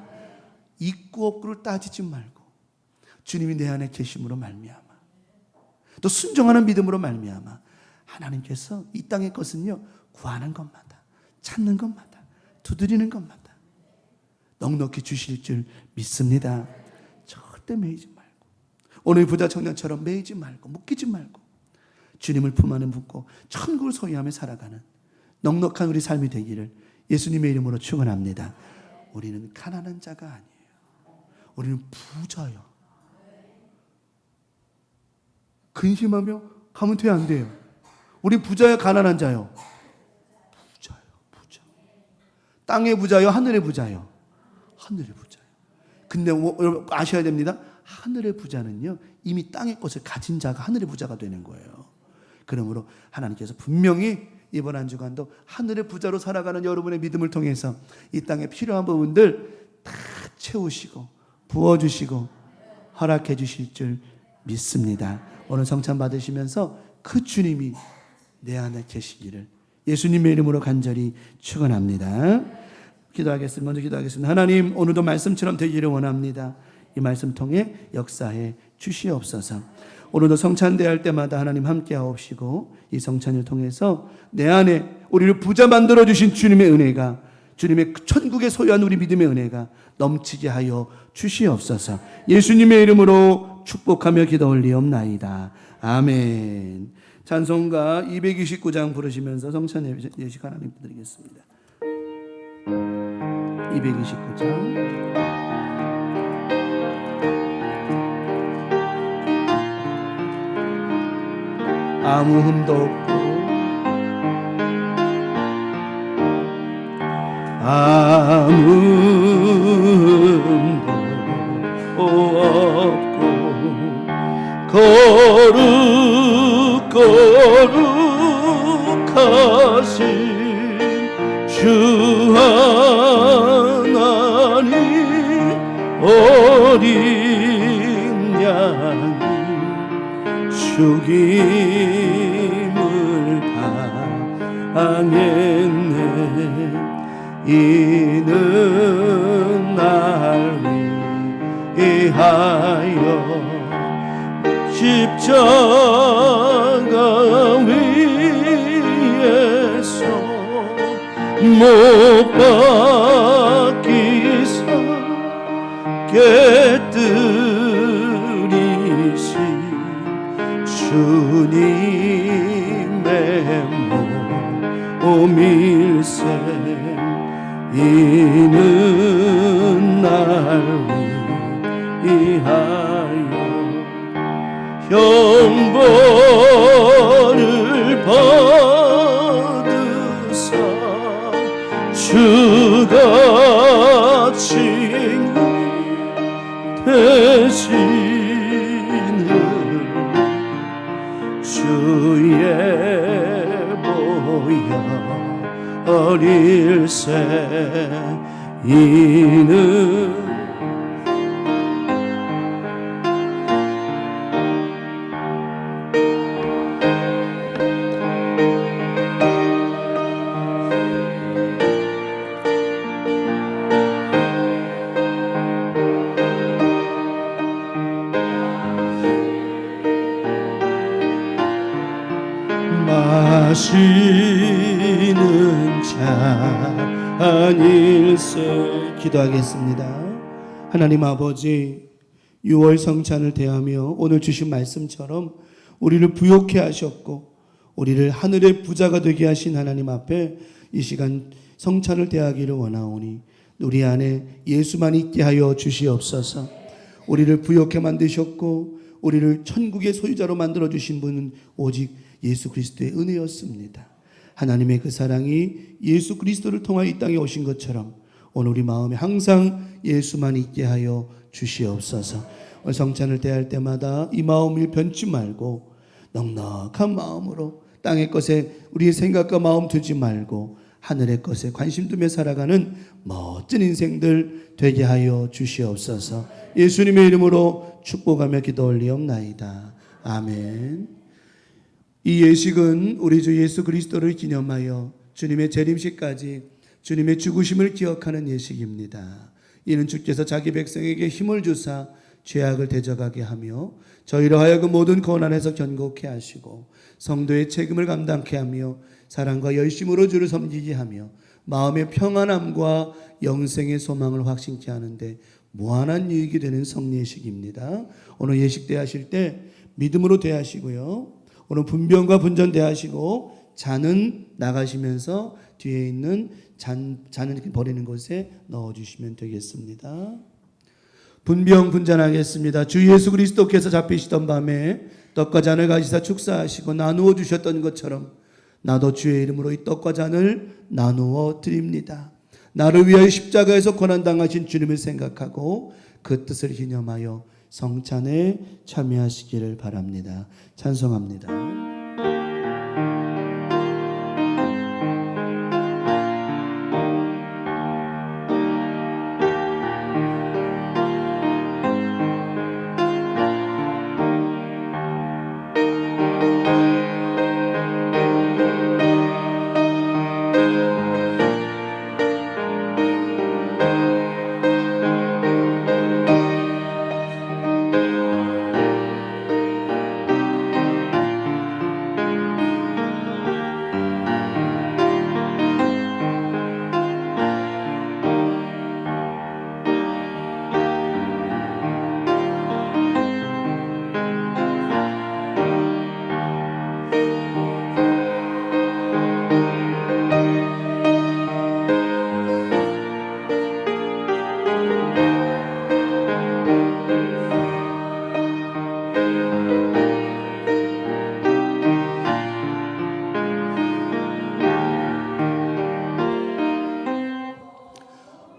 있고 없고를 따지지 말고 주님이 내 안에 계심으로 말미암아, 또 순종하는 믿음으로 말미암아 하나님께서 이 땅의 것은요, 구하는 것마다, 찾는 것마다, 두드리는 것마다 넉넉히 주실 줄 믿습니다. 절대 매이지 말고, 오늘 부자 청년처럼 매이지 말고 묶이지 말고 주님을 품 안에 묻고 천국을 소유하며 살아가는 넉넉한 우리 삶이 되기를 예수님의 이름으로 축원합니다. 우리는 가난한 자가 아니에요. 우리는 부자요. 근심하며 가면 돼, 안 돼요? 우리 부자요, 가난한 자요? 부자요, 부자. 땅의 부자요, 하늘의 부자요? 하늘의 부자요. 근데 여러분 아셔야 됩니다. 하늘의 부자는요, 이미 땅의 것을 가진 자가 하늘의 부자가 되는 거예요. 그러므로 하나님께서 분명히 이번 한 주간도 하늘의 부자로 살아가는 여러분의 믿음을 통해서 이 땅에 필요한 부분들 다 채우시고 부어주시고 허락해 주실 줄 믿습니다. 오늘 성찬 받으시면서 그 주님이 내 안에 계시기를 예수님의 이름으로 간절히 축원합니다. 기도하겠습니다. 먼저 기도하겠습니다. 하나님, 오늘도 말씀처럼 되기를 원합니다. 이 말씀 통해 역사해 주시옵소서. 오늘도 성찬대할 때마다 하나님 함께 하옵시고 이 성찬을 통해서 내 안에 우리를 부자 만들어 주신 주님의 은혜가, 주님의 천국에 소유한 우리 믿음의 은혜가 넘치게 하여 주시옵소서. 예수님의 이름으로 축복하며 기도 올리옵나이다. 아멘. 찬송가 229장 부르시면서 성찬 예식 하나님 드리겠습니다. 229장. 아무 흠도 없고 아무 흠도 없고 거룩하신 주 하나님 어린 양이 죽임을 당했네. 이는 날 위하여 십자가 위에서 못 박히사 깨뜨리신 주님의 몸일세. 이는 날 위하여 형벌을 받으사 주가 친히 대신을 주의 보여 어릴새. 이는 하시는 자 아닐세. 기도하겠습니다. 하나님 아버지, 6월 성찬을 대하며 오늘 주신 말씀처럼 우리를 부욕해 하셨고 우리를 하늘의 부자가 되게 하신 하나님 앞에 이 시간 성찬을 대하기를 원하오니 우리 안에 예수만 있게 하여 주시옵소서. 우리를 부욕해 만드셨고 우리를 천국의 소유자로 만들어 주신 분은 오직 예수 그리스도의 은혜였습니다. 하나님의 그 사랑이 예수 그리스도를 통하여 이 땅에 오신 것처럼 오늘 우리 마음에 항상 예수만 있게 하여 주시옵소서. 오늘 성찬을 대할 때마다 이 마음을 변치 말고 넉넉한 마음으로 땅의 것에 우리의 생각과 마음 두지 말고 하늘의 것에 관심 두며 살아가는 멋진 인생들 되게 하여 주시옵소서. 예수님의 이름으로 축복하며 기도 올리옵나이다. 아멘. 이 예식은 우리 주 예수 그리스도를 기념하여 주님의 재림식까지 주님의 죽으심을 기억하는 예식입니다. 이는 주께서 자기 백성에게 힘을 주사 죄악을 대적하게 하며 저희로 하여금 모든 고난에서 견고케 하시고 성도의 책임을 감당케 하며 사랑과 열심으로 주를 섬기게 하며 마음의 평안함과 영생의 소망을 확신케 하는데 무한한 유익이 되는 성례식입니다. 오늘 예식 대하실 때 믿음으로 대하시고요. 오늘 분변과 분전 대하시고 잔은 나가시면서 뒤에 있는 잔을 이렇게 버리는 곳에 넣어주시면 되겠습니다. 분병 분전하겠습니다. 주 예수 그리스도께서 잡히시던 밤에 떡과 잔을 가지사 축사하시고 나누어 주셨던 것처럼 나도 주의 이름으로 이 떡과 잔을 나누어 드립니다. 나를 위하여 십자가에서 고난당하신 주님을 생각하고 그 뜻을 기념하여 성찬에 참여하시기를 바랍니다. 찬송합니다.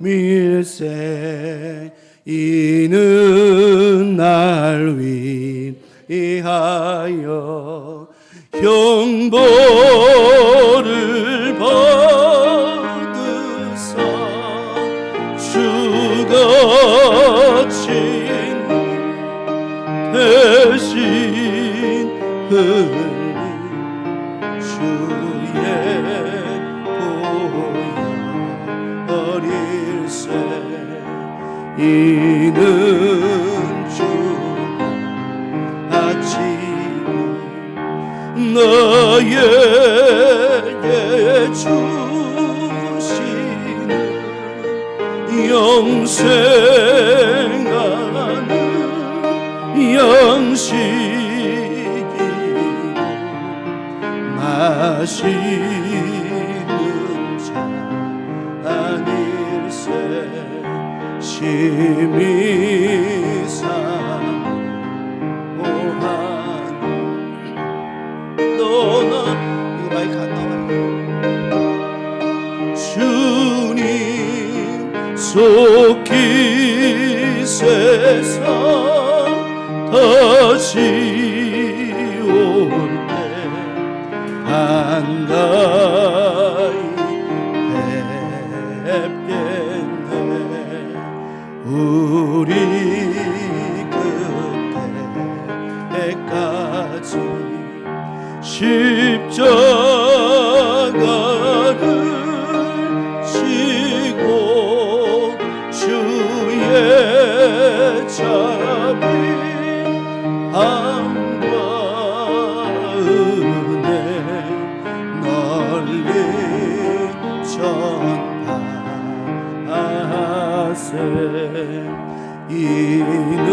밀새 이는 날 위하여 형벌을 받으사 주같이 대신 주의 어릴새 이는 주가 아침 나에게 주시는 영생하는 양식이요 마시는 자 아닐세 심히 사모하니 너나 이거 마이크 안 나와요. 주님 속히 세상 다시 올 때 반가이 뵙겠네. 우리 그때까지 십자가를 지고 주의 자비 함과 은혜 이는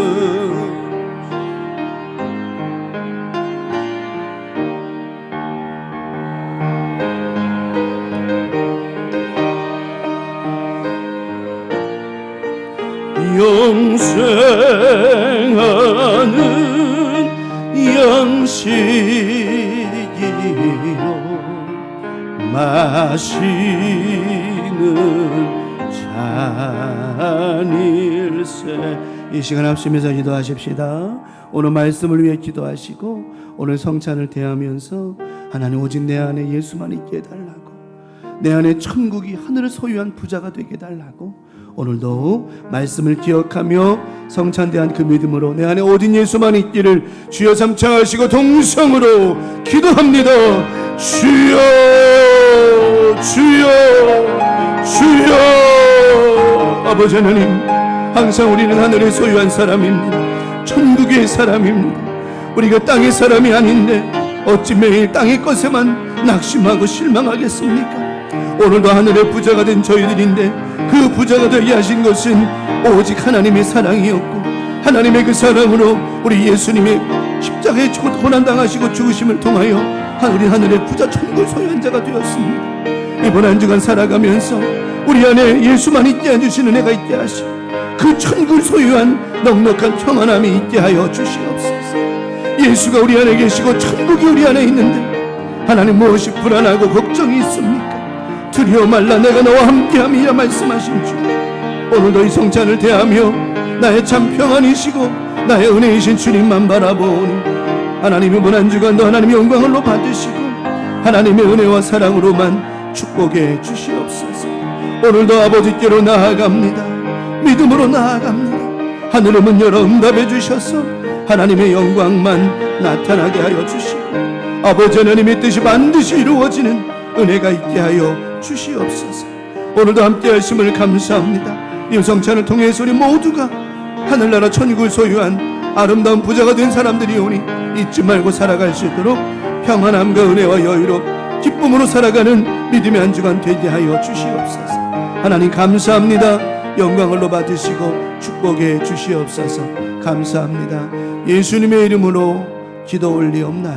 영생하는 양식이요 마시는 잔일세. 이 시간 합심해서 기도하십시다. 오늘 말씀을 위해 기도하시고 오늘 성찬을 대하면서 하나님 오직 내 안에 예수만 있게 해달라고, 내 안에 천국이 하늘을 소유한 부자가 되게 해달라고, 오늘도 말씀을 기억하며 성찬 대한 그 믿음으로 내 안에 오직 예수만 있기를 주여 삼창하시고 동성으로 기도합니다. 주여 주여 주여. 아버지 하나님, 항상 우리는 하늘의 소유한 사람입니다. 천국의 사람입니다. 우리가 땅의 사람이 아닌데 어찌 매일 땅의 것에만 낙심하고 실망하겠습니까? 오늘도 하늘의 부자가 된 저희들인데 그 부자가 되게 하신 것은 오직 하나님의 사랑이었고, 하나님의 그 사랑으로 우리 예수님의 십자가에 고난당하시고 죽으심을 통하여 우리 하늘의 부자 천국을 소유한 자가 되었습니다. 이번 한 주간 살아가면서 우리 안에 예수만 있게 해주시는 은혜가 있게 하시고 그 천국을 소유한 넉넉한 평안함이 있게 하여 주시옵소서. 예수가 우리 안에 계시고 천국이 우리 안에 있는데 하나님 무엇이 불안하고 걱정이 있습니까? 두려워 말라, 내가 너와 함께함이야 말씀하신 주. 오늘도 이 성찬을 대하며 나의 참 평안이시고 나의 은혜이신 주님만 바라보니 하나님의 무한 주간도 하나님의 영광을 받으시고 하나님의 은혜와 사랑으로만 축복해 주시옵소서. 오늘도 아버지께로 나아갑니다. 믿음으로 나아갑니다. 하늘의 문 열어 응답해 주셔서 하나님의 영광만 나타나게 하여 주시고 아버지 하나님의 뜻이 반드시 이루어지는 은혜가 있게 하여 주시옵소서. 오늘도 함께 하심을 감사합니다. 이 성찬을 통해서 우리 모두가 하늘나라 천국을 소유한 아름다운 부자가 된 사람들이 오니 잊지 말고 살아갈 수 있도록 평안함과 은혜와 여유로 기쁨으로 살아가는 믿음의 한 주간 되게 하여 주시옵소서. 하나님 감사합니다. 영광을 받으시고 축복해 주시옵소서. 감사합니다. 예수님의 이름으로 기도 올리옵나이다.